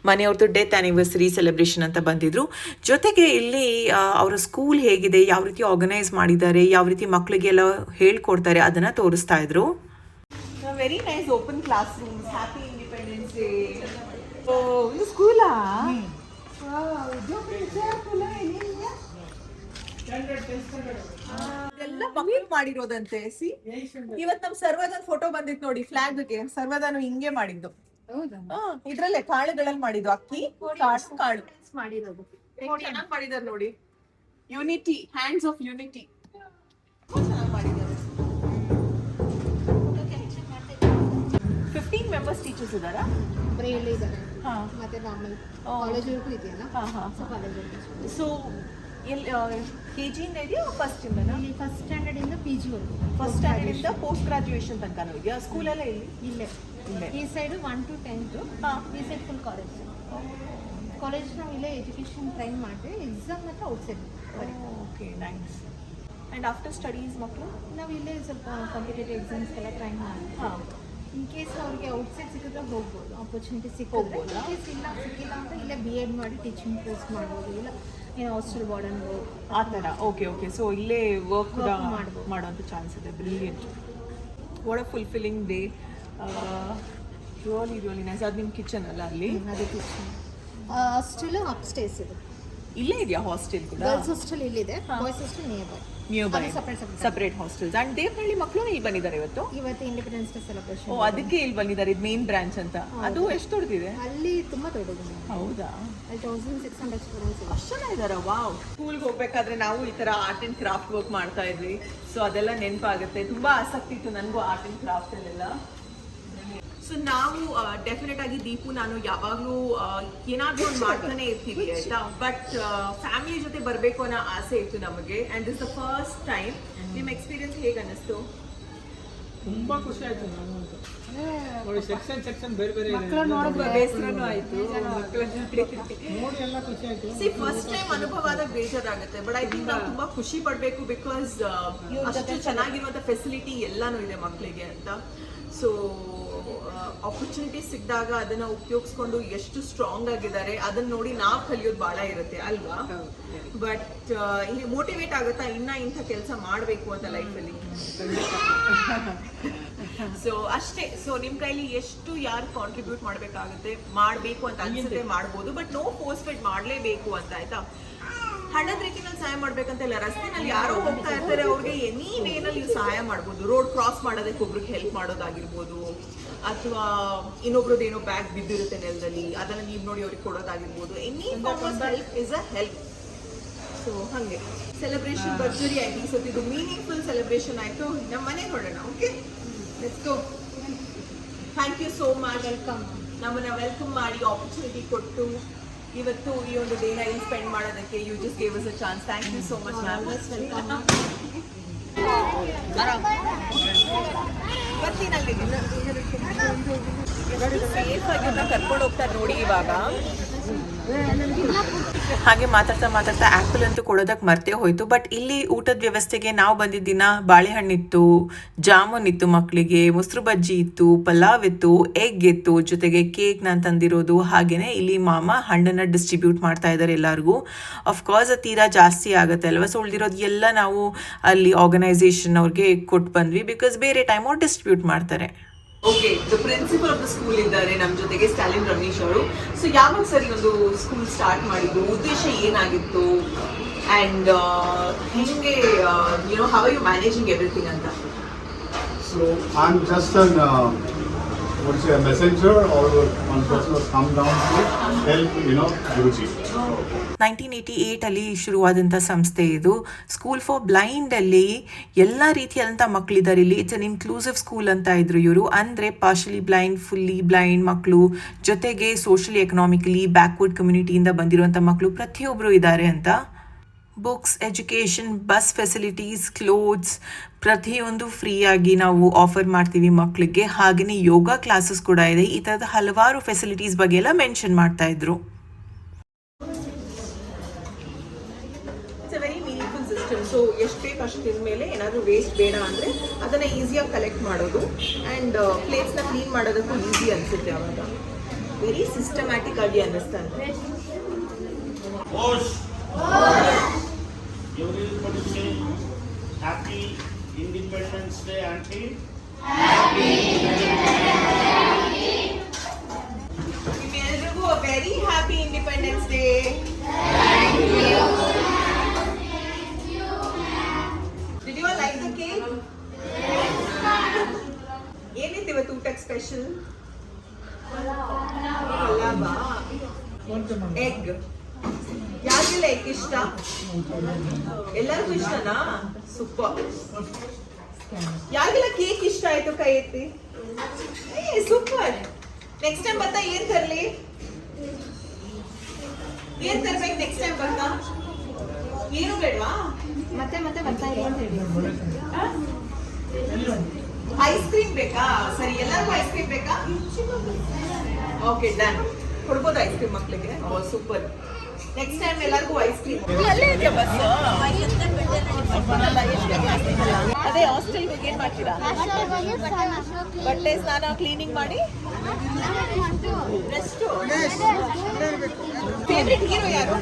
ಮನೆಯವ್ರದ್ದು ಡೆತ್ ಆ್ಯನಿವರ್ಸರಿ ಸೆಲೆಬ್ರೇಷನ್ ಅಂತ ಬಂದಿದ್ರು. ಜೊತೆಗೆ ಇಲ್ಲಿ ಅವರ ಸ್ಕೂಲ್ ಹೇಗಿದೆ, ಯಾವ ರೀತಿ ಆರ್ಗನೈಸ್ ಮಾಡಿದ್ದಾರೆ, ಯಾವ ರೀತಿ ಮಕ್ಕಳಿಗೆಲ್ಲ ಹೇಳ್ಕೊಡ್ತಾರೆ ಅದನ್ನು ತೋರಿಸ್ತಾ ಇದ್ರು. Very nice open class rooms. Happy independence day. ಇದು ಸ್ಕೂಲಾ? ಎಲ್ಲ ಮಕ್ಕಳು ಮಾಡಿರೋದಂತೆ. ಸಿ, ಇವತ್ ನಮ್ ಸರ್ವದಾನ್ ಫೋಟೋ ಬಂದಿತ್ತು ನೋಡಿ, ಫ್ಲಾಗ್ಗೆ ಸರ್ವದಾನು ಹಿಂಗೆ ಮಾಡಿದ್ದು. ಇದ್ರಲ್ಲೇ ಕಾಳುಗಳಲ್ಲಿ ಮಾಡಿದ್ದು, ಅಕ್ಕಿ ಕಾಳು ಮಾಡಿರೋದು ಚೆನ್ನಾಗಿ ಮಾಡಿದಾರೆ ನೋಡಿ. ಯುನಿಟಿ, ಹ್ಯಾಂಡ್ಸ್ ಆಫ್ ಯುನಿಟಿ ಚೆನ್ನಾಗಿ ಮಾಡಿದ್ದಾರೆ. 15 ಮೆಂಬರ್ಸ್ ಟೀಚರ್ಸ್ ಇದ್ದಾರಾ? ಬ್ರೇಲಿ ಇದ್ದಾರೆ ಮತ್ತೆ ನಾರ್ಮಲ್ ಕಾಲೇಜ್ವರೆಗೂ ಇದೆಯಲ್ಲ. ಸೊ ಕೆಜಿಯಿಂದ ಇದೆಯಾ ಫಸ್ಟ್ ಇಂದನಾ? ಇಲ್ಲಿ ಫಸ್ಟ್ ಸ್ಟ್ಯಾಂಡರ್ಡ್ ಇಂದ PG ವರೆಗೂ. ಫಸ್ಟ್ ಸ್ಟ್ಯಾಂಡರ್ಡ್ ಇಂದ ಪೋಸ್ಟ್ ಗ್ರಾಜುಯೇಷನ್ ತನಕನೂ ಇದೆಯಾ? ಸ್ಕೂಲೆಲ್ಲ ಇಲ್ಲೇ ಈ ಸೈಡ್ 1 to 10th, ಈ ಸೈಡ್ ಫುಲ್ ಕಾಲೇಜ್. ಕಾಲೇಜ್ ನಾವು ಇಲ್ಲೇ ಎಜುಕೇಶನ್ ಟ್ರೈನ್ ಮಾಡ್ತೀವಿ, ಎಕ್ಸಾಮ್ ಮಾತ್ರ outside. Okay, nice. And after studies ಮಕ್ಕಳು ನಾವು ಇಲ್ಲೇ ಸ್ವಲ್ಪ ಕಾಂಪಿಟೇಟಿವ್ ಎಕ್ಸಾಮ್ಸ್ಗೆಲ್ಲ ಟ್ರೈನ್ ಮಾಡ್ತೀವಿ. ಇನ್ ಕೇಸ್ ಅವ್ರಿಗೆ ಔಟ್ಸೈಡ್ ಸಿಕ್ಕಿದ್ರೆ ಹೋಗ್ಬೋದು, ಆಪರ್ಚುನಿಟಿ ಸಿಕ್ಕಿದ್ರೆ. ಇನ್ ಕೇಸ್ ಸಿಕ್ಕಿಲ್ಲ ಅಂತ ಇಲ್ಲೇ BEd ಮಾಡಿ ಟೀಚಿಂಗ್ ಕೋರ್ಸ್ ಮಾಡ್ಬೋದು, ಇಲ್ಲ ಏನು ಹಾಸ್ಟೆಲ್ ವಾರ್ಡನ್ ಆ ಥರ. ಓಕೆ, ಸೊ ಇಲ್ಲೇ ವರ್ಕ್ ಕೂಡ ಮಾಡೋಂಥ ಚಾನ್ಸ್ ಇದೆ. Brilliant. What a fulfilling day. Really nice. ಅದು ನಿಮ್ಮ ಕಿಚನ್ ಅಲ್ಲ ಅಲ್ಲಿ? ಅದೇ ಕಿಚನ್. ಹಾಸ್ಟೆಲ್ ಅಪ್ಸ್ಟೇರ್ಸ್ ಇದೆ. ಇಲ್ಲೇ ಇದೆಯಾ ಹಾಸ್ಟೆಲ್ ಕೂಡ? ಗರ್ಲ್ಸ್ ಹಾಸ್ಟೆಲ್ ಇಲ್ಲಿದೆ, boys hostel near by separate hostels. And Devanahalli ಮಕ್ಕಳು ಇಲ್ಲಿ ಬಂದಿದ್ದಾರೆ ಇವತ್ತು ಇಂಡಿಪೆಂಡೆನ್ಸ್ ಡೇ ಸೆಲೆಬ್ರೇಷನ್. ಅದಕ್ಕೆ ಇಲ್ಲಿ ಬಂದಿದ್ದಾರೆ. ಇದು ಮೇನ್ ಬ್ರಾಂಚ್ ಅಂತ. ಅದು ಎಷ್ಟು ದೊಡ್ಡದಿದೆ? ಅಲ್ಲಿ ತುಂಬಾ ದೊಡ್ಡದು. ಹೌದಾ? 1600 ಸ್ಟೂಡೆಂಟ್ಸ್. ಅಷ್ಟು ಜನ ಇದ್ದಾರಾ? ವಾವ್. ಸ್ಕೂಲ್ಗೆ ಹೋಗ್ಬೇಕಾದ್ರೆ ನಾವು ಈ ತರ ಆರ್ಟ್ ಅಂಡ್ ಕ್ರಾಫ್ಟ್ ವರ್ಕ್ ಮಾಡ್ತಾ ಇದ್ವಿ. ಸೊ ಅದೆಲ್ಲ ನೆನಪಾಗುತ್ತೆ. ತುಂಬಾ ಆಸಕ್ತಿ ಇತ್ತು ನನಗೂ ಆರ್ಟ್ ಅಂಡ್ ಕ್ರಾಫ್ಟ್ ಅಲ್ಲೆಲ್ಲ. ಸೊ ನಾವು ಡೆಫಿನೆಟ್ ಆಗಿ ದೀಪು ನಾನು ಯಾವಾಗಲೂ ಏನಾದರೂ ಒಂದು ಮಾಡ್ತಾನೆ ಇರ್ತೀವಿ ಆಯ್ತಾ. ಬಟ್ ಫ್ಯಾಮಿಲಿ ಜೊತೆ ಬರಬೇಕು ಅನ್ನೋ ಆಸೆ ಇತ್ತು ನಮಗೆ. And this the first time. ನಿಮ್ಮ ಎಕ್ಸ್ಪೀರಿಯನ್ಸ್ ಹೇಗೆ ಅನ್ನಿಸ್ತು? ತುಂಬಾ ಖುಷಿ ಆಯ್ತು ನಮಗಂತೂ. ನೋಡಿ, ಸೆಕ್ಷನ್ ಬೇರೆ ಬೇರೆ ಬೇಸರನೂ ಆಯ್ತು ನೋಡಿ, ಎಲ್ಲ ಖುಷಿ ಆಯ್ತು. ಫಸ್ಟ್ ಟೈಮ್ ಅನುಭವ ಆದಾಗ ಬೇಜಾರಾಗುತ್ತೆ. ಬಟ್ ಐ ಥಿಂಕ್ ನಾವು ತುಂಬಾ ಖುಷಿ ಪಡಬೇಕು. ಬಿಕಾಸ್ ಅಷ್ಟು ಚೆನ್ನಾಗಿರುವಂಥ ಫೆಸಿಲಿಟಿ ಎಲ್ಲಾನು ಇದೆ ಮಕ್ಕಳಿಗೆ ಅಂತ. ಸೊ ಆಪರ್ಚುನಿಟಿ ಸಿಕ್ಕಿದಾಗ ಅದನ್ನ ಉಪಯೋಗಿಸ್ಕೊಂಡು ಎಷ್ಟು ಸ್ಟ್ರಾಂಗ್ ಆಗಿದ್ದಾರೆ ಅದನ್ನ ನೋಡಿ ನಾವು ಕಲಿಯೋದು ಬಹಳ ಇರುತ್ತೆ ಅಲ್ವಾ. ಬಟ್ ಮೋಟಿವೇಟ್ ಆಗುತ್ತಾ ಇನ್ನ ಇಂಥ ಕೆಲಸ ಮಾಡಬೇಕು ಅಂತ ಲೈಫಲ್ಲಿ. ಸೊ ಅಷ್ಟೇ. ಸೊ ನಿಮ್ ಕೈಲಿ ಎಷ್ಟು ಯಾರು ಕಾಂಟ್ರಿಬ್ಯೂಟ್ ಮಾಡಬೇಕಾಗುತ್ತೆ, ಮಾಡಬೇಕು ಅಂತ ಅನ್ಸುತ್ತೆ ಮಾಡ್ಬೋದು. ಬಟ್ ನೋ ಫೋರ್ಸ್ಫಿಟ್ ಮಾಡಲೇಬೇಕು ಅಂತ ಆಯ್ತಾ. ಹಣದ ರೀತಿನಲ್ಲಿ ಸಹಾಯ ಮಾಡ್ಬೇಕಂತ ಇಲ್ಲ. ರಸ್ತೆನಲ್ಲಿ ಯಾರೋ ಹೋಗ್ತಾ ಇರ್ತಾರೆ, ಅವ್ರಿಗೆ ಎನಿ ವೇನಲ್ಲಿ ಸಹಾಯ ಮಾಡ್ಬೋದು. ರೋಡ್ ಕ್ರಾಸ್ ಮಾಡೋದಕ್ಕೆ ಒಬ್ರಿಗೆ ಹೆಲ್ಪ್ ಮಾಡೋದಾಗಿರ್ಬೋದು, ಅಥವಾ ಇನ್ನೊಬ್ರದ್ದು ಏನೋ ಬ್ಯಾಗ್ ಬಿದ್ದಿರುತ್ತೆ ನೆಲದಲ್ಲಿ, ಅದನ್ನ ನೀವು ನೋಡಿ ಅವ್ರಿಗೆ ಕೊಡೋದಾಗಿರ್ಬೋದು. Any form help is a help. So ಹಾಗೆ ಸೆಲೆಬ್ರೇಷನ್ ಭರ್ಜರಿ ಆಯ್ತು ಈ ಸತಿ. ಇದು ಮೀನಿಂಗ್ಫುಲ್ ಸೆಲೆಬ್ರೇಷನ್ ಆಯ್ತು. ನಮ್ಮ ಮನೆ ನೋಡೋಣ. Okay, let's go. Thank you so much. Welcome. ನಮ್ಮನ್ನ ವೆಲ್ಕಮ್ ಮಾಡಿ ಆಪರ್ಚುನಿಟಿ ಕೊಟ್ಟು ಇವತ್ತು ಈ ಒಂದು ಡೇನ ಇಲ್ಲಿ ಸ್ಪೆಂಡ್ ಮಾಡೋದಕ್ಕೆ you just gave us a chance. Thank you so much ma'am. ಬರ್ತೀನಲ್ಲಿ ಸೇಫ್ ಆಗಿ ಕರ್ಕೊಂಡು ಹೋಗ್ತಾರೆ ನೋಡಿ ಇವಾಗ. ಹಾಗೆ ಮಾತಾಡ್ತಾ ಆ್ಯಪಲ್ ಅಂತೂ ಕೊಡೋದಕ್ಕೆ ಮರ್ತೇ ಹೋಯಿತು. ಬಟ್ ಇಲ್ಲಿ ಊಟದ ವ್ಯವಸ್ಥೆಗೆ ನಾವು ಬಂದಿದ್ದ ದಿನ ಬಾಳೆಹಣ್ಣಿತ್ತು, ಜಾಮೂನ್ ಇತ್ತು, ಮಕ್ಕಳಿಗೆ ಮೊಸರು ಬಜ್ಜಿ ಇತ್ತು, ಪಲಾವ್ ಇತ್ತು, ಎಗ್ ಇತ್ತು, ಜೊತೆಗೆ ಕೇಕ್ ನಾನು ತಂದಿರೋದು. ಹಾಗೆಯೇ ಇಲ್ಲಿ ಮಾಮ ಹಣ್ಣನ್ನು ಡಿಸ್ಟ್ರಿಬ್ಯೂಟ್ ಮಾಡ್ತಾ ಇದ್ದಾರೆ ಎಲ್ಲರಿಗೂ. ಅಫ್ಕೋರ್ಸ್ ಅದು ತೀರಾ ಜಾಸ್ತಿ ಆಗುತ್ತೆ ಅಲ್ವಾ. ಸೊ ಉಳಿದಿರೋದು ಎಲ್ಲ ನಾವು ಅಲ್ಲಿ ಆರ್ಗನೈಸೇಷನ್ ಅವ್ರಿಗೆ ಕೊಟ್ಟು ಬಂದ್ವಿ. ಬಿಕಾಸ್ ಬೇರೆ ಟೈಮ್ ಅವ್ರು ಡಿಸ್ಟ್ರಿಬ್ಯೂಟ್ ಮಾಡ್ತಾರೆ. Okay, the principal of the school ಇದ್ದಾರೆ ನಮ್ಮ ಜೊತೆಗೆ, ಸ್ಟಾಲಿನ್ ರಮೇಶ್ ಅವರು. ಸೊ ಯಾವಾಗ ಸರಿ ಒಂದು ಸ್ಕೂಲ್ ಸ್ಟಾರ್ಟ್ ಮಾಡಿದ್ದು, ಉದ್ದೇಶ ಏನಾಗಿತ್ತು, ಆ್ಯಂಡ್ ಹಿಂಗೆ how are you managing everything ಅಂತ? So I am just an a messenger or one person has come down to help Guruji. 1988 ಅಲ್ಲಿ ಶುರುವಾದಂಥ ಸಂಸ್ಥೆ ಇದು. ಸ್ಕೂಲ್ ಫಾರ್ ಬ್ಲೈಂಡ್ ಅಲ್ಲಿ ಎಲ್ಲ ರೀತಿಯಾದಂಥ ಮಕ್ಕಳಿದ್ದಾರೆ ಇಲ್ಲಿ. ಇಟ್ಸ್ ಅನ್ ಇನ್ಕ್ಲೂಸಿವ್ ಸ್ಕೂಲ್ ಅಂತ ಇದ್ರು ಇವರು. ಅಂದರೆ ಪಾರ್ಷಲಿ ಬ್ಲೈಂಡ್, ಫುಲ್ಲಿ ಬ್ಲೈಂಡ್ ಮಕ್ಕಳು, ಜೊತೆಗೆ ಸೋಷಲಿ ಎಕನಾಮಿಕಲಿ ಬ್ಯಾಕ್ವರ್ಡ್ ಕಮ್ಯುನಿಟಿಯಿಂದ ಬಂದಿರುವಂಥ ಮಕ್ಕಳು ಪ್ರತಿಯೊಬ್ಬರು ಇದ್ದಾರೆ ಅಂತ. Books, education, bus facilities, clothes ಪ್ರತಿಯೊಂದು ಫ್ರೀಯಾಗಿ ನಾವು ಆಫರ್ ಮಾಡ್ತೀವಿ ಮಕ್ಕಳಿಗೆ. ಹಾಗೆಯೇ ಯೋಗ ಕ್ಲಾಸಸ್ ಕೂಡ ಇದೆ. ಈ ಥರದ ಹಲವಾರು ಫೆಸಿಲಿಟೀಸ್ ಬಗ್ಗೆ ಎಲ್ಲ ಮೆನ್ಷನ್ ಮಾಡ್ತಾ ಇದ್ರು. It's a very meaningful system. So ಎಷ್ಟು ಬೇಕು ಅಷ್ಟು ತಿಂದಮೇಲೆ ಏನಾದರೂ ವೇಸ್ಟ್ ಬೇಡ ಅಂದರೆ ಅದನ್ನು ಈಸಿಯಾಗಿ ಕಲೆಕ್ಟ್ ಮಾಡೋದು ಆ್ಯಂಡ್ ಪ್ಲೇಟ್ಸ್ನ ಕ್ಲೀನ್ ಮಾಡೋದಕ್ಕೂ ಈಸಿ ಅನಿಸುತ್ತೆ ಅವಾಗ. ವೆರಿ ಸಿಸ್ಟಮ್ಯಾಟಿಕ್ ಆಗಿ ಅನ್ನಿಸ್ತಾ ಇದೆ. Happy Independence Day, Auntie. ನಿಮ್ಮೆಲ್ರಿಗೂ very happy independence day. Did you all like the cake? ಏನಿತ್ತು ಇವತ್ತು ಊಟಕ್ಕೆ ಸ್ಪೆಷಲ್? ಪಲಾವಾ, ಎಗ್. ಯಾರಿಗೆಲ್ಲ ಎಗ್ ಇಷ್ಟ? ಎಲ್ಲರಿಗೂ ಇಷ್ಟನಾ? ಸೂಪರ್. ಯಾರಿಗೆಲ್ಲ ಕೇಕ್ ಇಷ್ಟ ಆಯ್ತು ಕೈ ಎತ್ತಿ. ಸೂಪರ್. ನೆಕ್ಸ್ಟ್ ಟೈಮ್ ಬರ್ತಾ ಏನ್ ತರ್ಲಿ? ಏನ್ ತರ್ಬೇಕು ನೆಕ್ಸ್ಟ್ ಟೈಮ್ ಬರ್ತಾ? ಏನು ಬೇಡವಾ? ಮತ್ತೆ ಬರ್ತಾ ಇಲ್ಲ ಅಂತ ಹೇಳಿ. ಐಸ್ ಕ್ರೀಮ್ ಬೇಕಾ? ಸರಿ, ಎಲ್ಲರಿಗೂ ಐಸ್ ಕ್ರೀಮ್ ಬೇಕಾ? Okay, done. ಕೊಡ್ಬೋದು ಐಸ್ ಕ್ರೀಮ್ ಮಕ್ಳಿಗೆ? ಸೂಪರ್. ನೆಕ್ಸ್ಟ್ ಟೈಮ್ ಎಲ್ಲರಿಗೂ ಐಸ್ ಕ್ರೀಮ್. ಅಲ್ಲೇ ಇದೆಯಾ ಬಸ್? ಅದೇ ಹಾಸ್ಟೆಲ್ ಹೋಗಿ ಏನ್ ಮಾಡ್ತೀರಾ? ಬಟ್ಟೆ ಸ್ನಾನ ಕ್ಲೀನಿಂಗ್ ಮಾಡಿ ರೆಸ್ಟ್. ಫೇವ್ರೆಟ್ ಹೀರೋ ಯಾರು?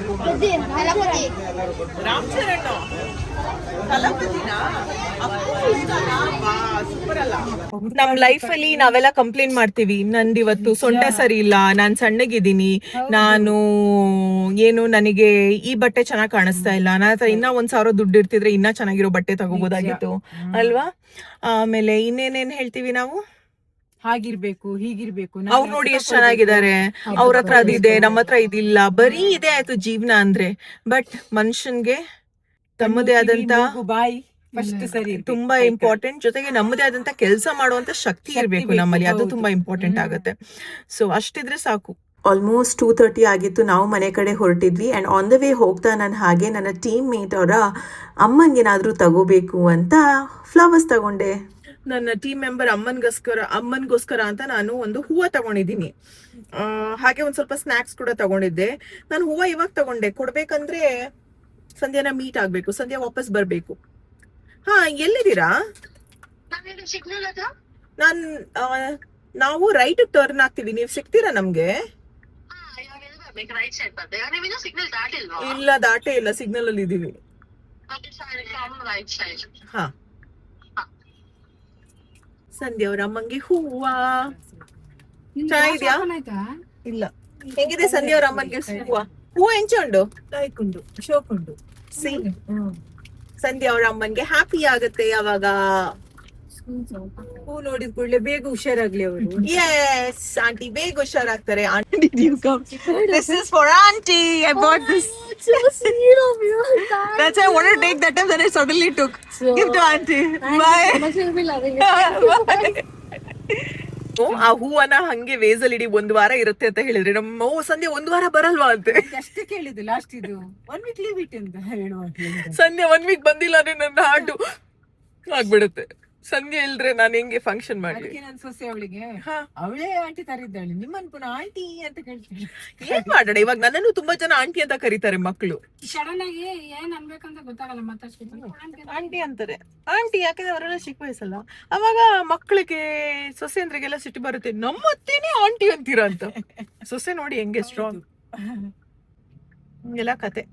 ರಾಮ್ ಚರಣ್. ತಲಪತಿನಾ? ಸೂಪರ್ ಅಲ್ಲ. ನಮ್ ಲೈಫ್ ಅಲ್ಲಿ ನಾವೆಲ್ಲ ಕಂಪ್ಲೇಂಟ್ ಮಾಡ್ತೀವಿ, ನಂದು ಇವತ್ತು ಸೊಂಟ ಸರಿ ಇಲ್ಲ, ನಾನ್ ಸಣ್ಣಗಿದ್ದೀನಿ, ನಾನು ಏನು ನನಗೆ ಈ ಬಟ್ಟೆ ಚೆನ್ನಾಗಿ ಕಾಣಿಸ್ತಾ ಇಲ್ಲ, ನನ್ನ ಹತ್ರ ಇನ್ನ 1,000 ದುಡ್ಡು ಇರ್ತಿದ್ರೆ ಇನ್ನ ಚೆನ್ನಾಗಿರೋ ಬಟ್ಟೆ ತಗೋಬೋದಾಗಿತ್ತು ಅಲ್ವಾ? ಆಮೇಲೆ ಇನ್ನೇನೇನ್ ಹೇಳ್ತೀವಿ ನಾವು? ಹಾಗಿರ್ಬೇಕು ಹೀಗಿರ್ಬೇಕು, ಅವ್ರು ನೋಡಿ ಎಷ್ಟ್ ಚೆನ್ನಾಗಿದ್ದಾರೆ, ಅವ್ರ ಹತ್ರ ಅದಿದೆ, ನಮ್ಮ ಹತ್ರ ಇದಿಲ್ಲ, ಬರೀ ಇದೆ ಆಯ್ತು ಜೀವನ ಅಂದ್ರೆ. ಬಟ್ ಮನುಷ್ಯನ್ಗೆ ತಮ್ಮದೇ ಆದಂತ ಬಾಯಿ ಫಸ್ಟ್ ಸರಿ ತುಂಬಾ ಇಂಪಾರ್ಟೆಂಟ್, ಜೊತೆಗೆ ನಮ್ಮದೇ ಆದಂತ ಕೆಲಸ ಮಾಡುವಂತ ಶಕ್ತಿ ಇರ್ಬೇಕು ನಮ್ಮಲ್ಲಿ, ಅದು ತುಂಬಾ ಇಂಪಾರ್ಟೆಂಟ್ ಆಗುತ್ತೆ. ಸೊ ಅಷ್ಟಿದ್ರೆ ಸಾಕು. ಆಲ್ಮೋಸ್ಟ್ 2:30 ಆಗಿತ್ತು. ನಾವು ಮನೆ ಕಡೆ ಹೊರಟಿದ್ವಿ ಆ್ಯಂಡ್ ಆನ್ ದ ವೇ ಹೋಗ್ತಾ ನಾನು ಹಾಗೆ ನನ್ನ ಟೀಮ್ ಮೇಟ್ ಅವರ ಅಮ್ಮನಿಗೇನಾದರೂ ತಗೋಬೇಕು ಅಂತ ಫ್ಲವರ್ಸ್ ತಗೊಂಡೆ. ನನ್ನ ಟೀಮ್ ಮೆಂಬರ್ ಅಮ್ಮನ್ಗೋಸ್ಕರ ಅಂತ ನಾನು ಒಂದು ಹೂವ ತಗೊಂಡಿದ್ದೀನಿ. ಹಾಗೆ ಒಂದ್ ಸ್ವಲ್ಪ ಸ್ನಾಕ್ಸ್ ಕೂಡ ತಗೊಂಡಿದ್ದೆ. ನಾನು ಹೂವ ಇವಾಗ ತಗೊಂಡೆ, ಕೊಡ್ಬೇಕಂದ್ರೆ ಸಂಧ್ಯಾನ ಮೀಟ್ ಆಗ್ಬೇಕು, ಸಂಧ್ಯಾ ವಾಪಸ್ ಬರ್ಬೇಕು. ಹಾ, ಎಲ್ಲಿದ್ದೀರಾ? ನಾವು ರೈಟ್ ಟರ್ನ್ ಆಗ್ತೀವಿ, ನೀವು ಸಿಗ್ತೀರಾ ನಮ್ಗೆ? ಇಲ್ಲ, ದಾಟೇ ಇಲ್ಲ, ಸಿಗ್ನಲ್ ಅಲ್ಲಿ ಇದೀವಿ. ಹಾ, ಸಂಧ್ಯಾ ಅವ್ರ ಅಮ್ಮಂಗೆ ಹೂವ ಚೆನ್ನಾಗಿದ್ಯಾ? ಇಲ್ಲ, ಹೇಗಿದೆ ಸಂಧ್ಯಾ ಅವ್ರ ಅಮ್ಮಂಗೆ ಹೂವ ಹೆಂಚುಂಡು ಕಾಯ್ಕೊಂಡು ಶೋಕೊಂಡು ಸಿ ಸಂಧ್ಯಾ ಅವ್ರ ಅಮ್ಮನ್ಗೆ ಹ್ಯಾಪಿ ಆಗತ್ತೆ ಯಾವಾಗ ಹೂ ನೋಡಿದ ಕೂಡಲೇ ಬೇಗ ಹುಷಾರಾಗ್ಲಿ ಅವರು. ಎಸ್, ಆಂಟಿ ಬೇಗ ಹುಷಾರಾಗ್ತಾರೆ. Aunty, this is for auntie. I bought this. So sweet of you. That's why I wanted to take that time, then I suddenly took. Give to auntie. Bye. ಆ ಹೂವನ್ನ ಹಂಗೆ ವೇಸಲ್ ಇಡಿ 1 ವಾರ ಇರುತ್ತೆ ಅಂತ ಹೇಳಿದ್ರೆ ನಮ್ಮ ಸಂಧ್ಯಾ 1 ವಾರ ಬರಲ್ವಾ ಅಂತೆ. ಅಷ್ಟೇ ಕೇಳಿದ್ದು ಲಾಸ್ಟ್ ಇದು 1 ವೀಕ್ ಲೀವ್ ಇಟ್ ಅಂತ ಹೇಳುವಾಗ ಸಂಧ್ಯಾ 1 ವೀಕ್ ಬಂದಿಲ್ಲ ಅಂದ್ರೆ ನನ್ನ ಹಾರ್ಟ್ ಆಗ್ಬಿಡುತ್ತೆ. ಸಂಧ್ಯಾ ಇಲ್ದ್ರೆ ನಾನು ಹೆಂಗೆ ಫಂಕ್ಷನ್ ಮಾಡ್ಲಿ? ನನ್ನ ಸೊಸೆ ಅವಳಿಗೆ ಅವಳೇ ಆಂಟಿ ತರಿದ್ದಾಳೆ, ನಿಮ್ಮನ್ ಪುನಃ ಆಂಟಿ ಅಂತ ಕೇಳ್ತೀನಿ. ಏನ್ ಮಾಡೋಣ, ಇವಾಗ ನನ್ನನ್ನು ತುಂಬಾ ಜನ ಆಂಟಿ ಅಂತ ಕರೀತಾರೆ ಮಕ್ಕಳು. ಸಡನ್ ಆಗಿ ಏನ್ ಅನ್ಬೇಕಂತ ಗೊತ್ತಾಗಲ್ಲ, ಮಾತಾಡ್ಸ್ಬೇಕು ಆಂಟಿ ಅಂತಾರೆ. ಆಂಟಿ ಯಾಕಂದ್ರೆ ಅವರೆಲ್ಲ ಚಿಕ್ಕ ವಯಸ್ಸಲ್ಲ, ಅವಾಗ ಮಕ್ಕಳಿಗೆ ಸೊಸೆ ಅಂದ್ರಿಗೆಲ್ಲ ಸಿಟ್ಟು ಬರುತ್ತೆ, ನಮ್ಮ ಅತ್ತೇನೆ ಆಂಟಿ ಅಂತೀರ ಅಂತ. ಸೊಸೆ ನೋಡಿ ಹೆಂಗೆ ಸ್ಟ್ರಾಂಗ್. ಎಲ್ಲ ಕತೆ.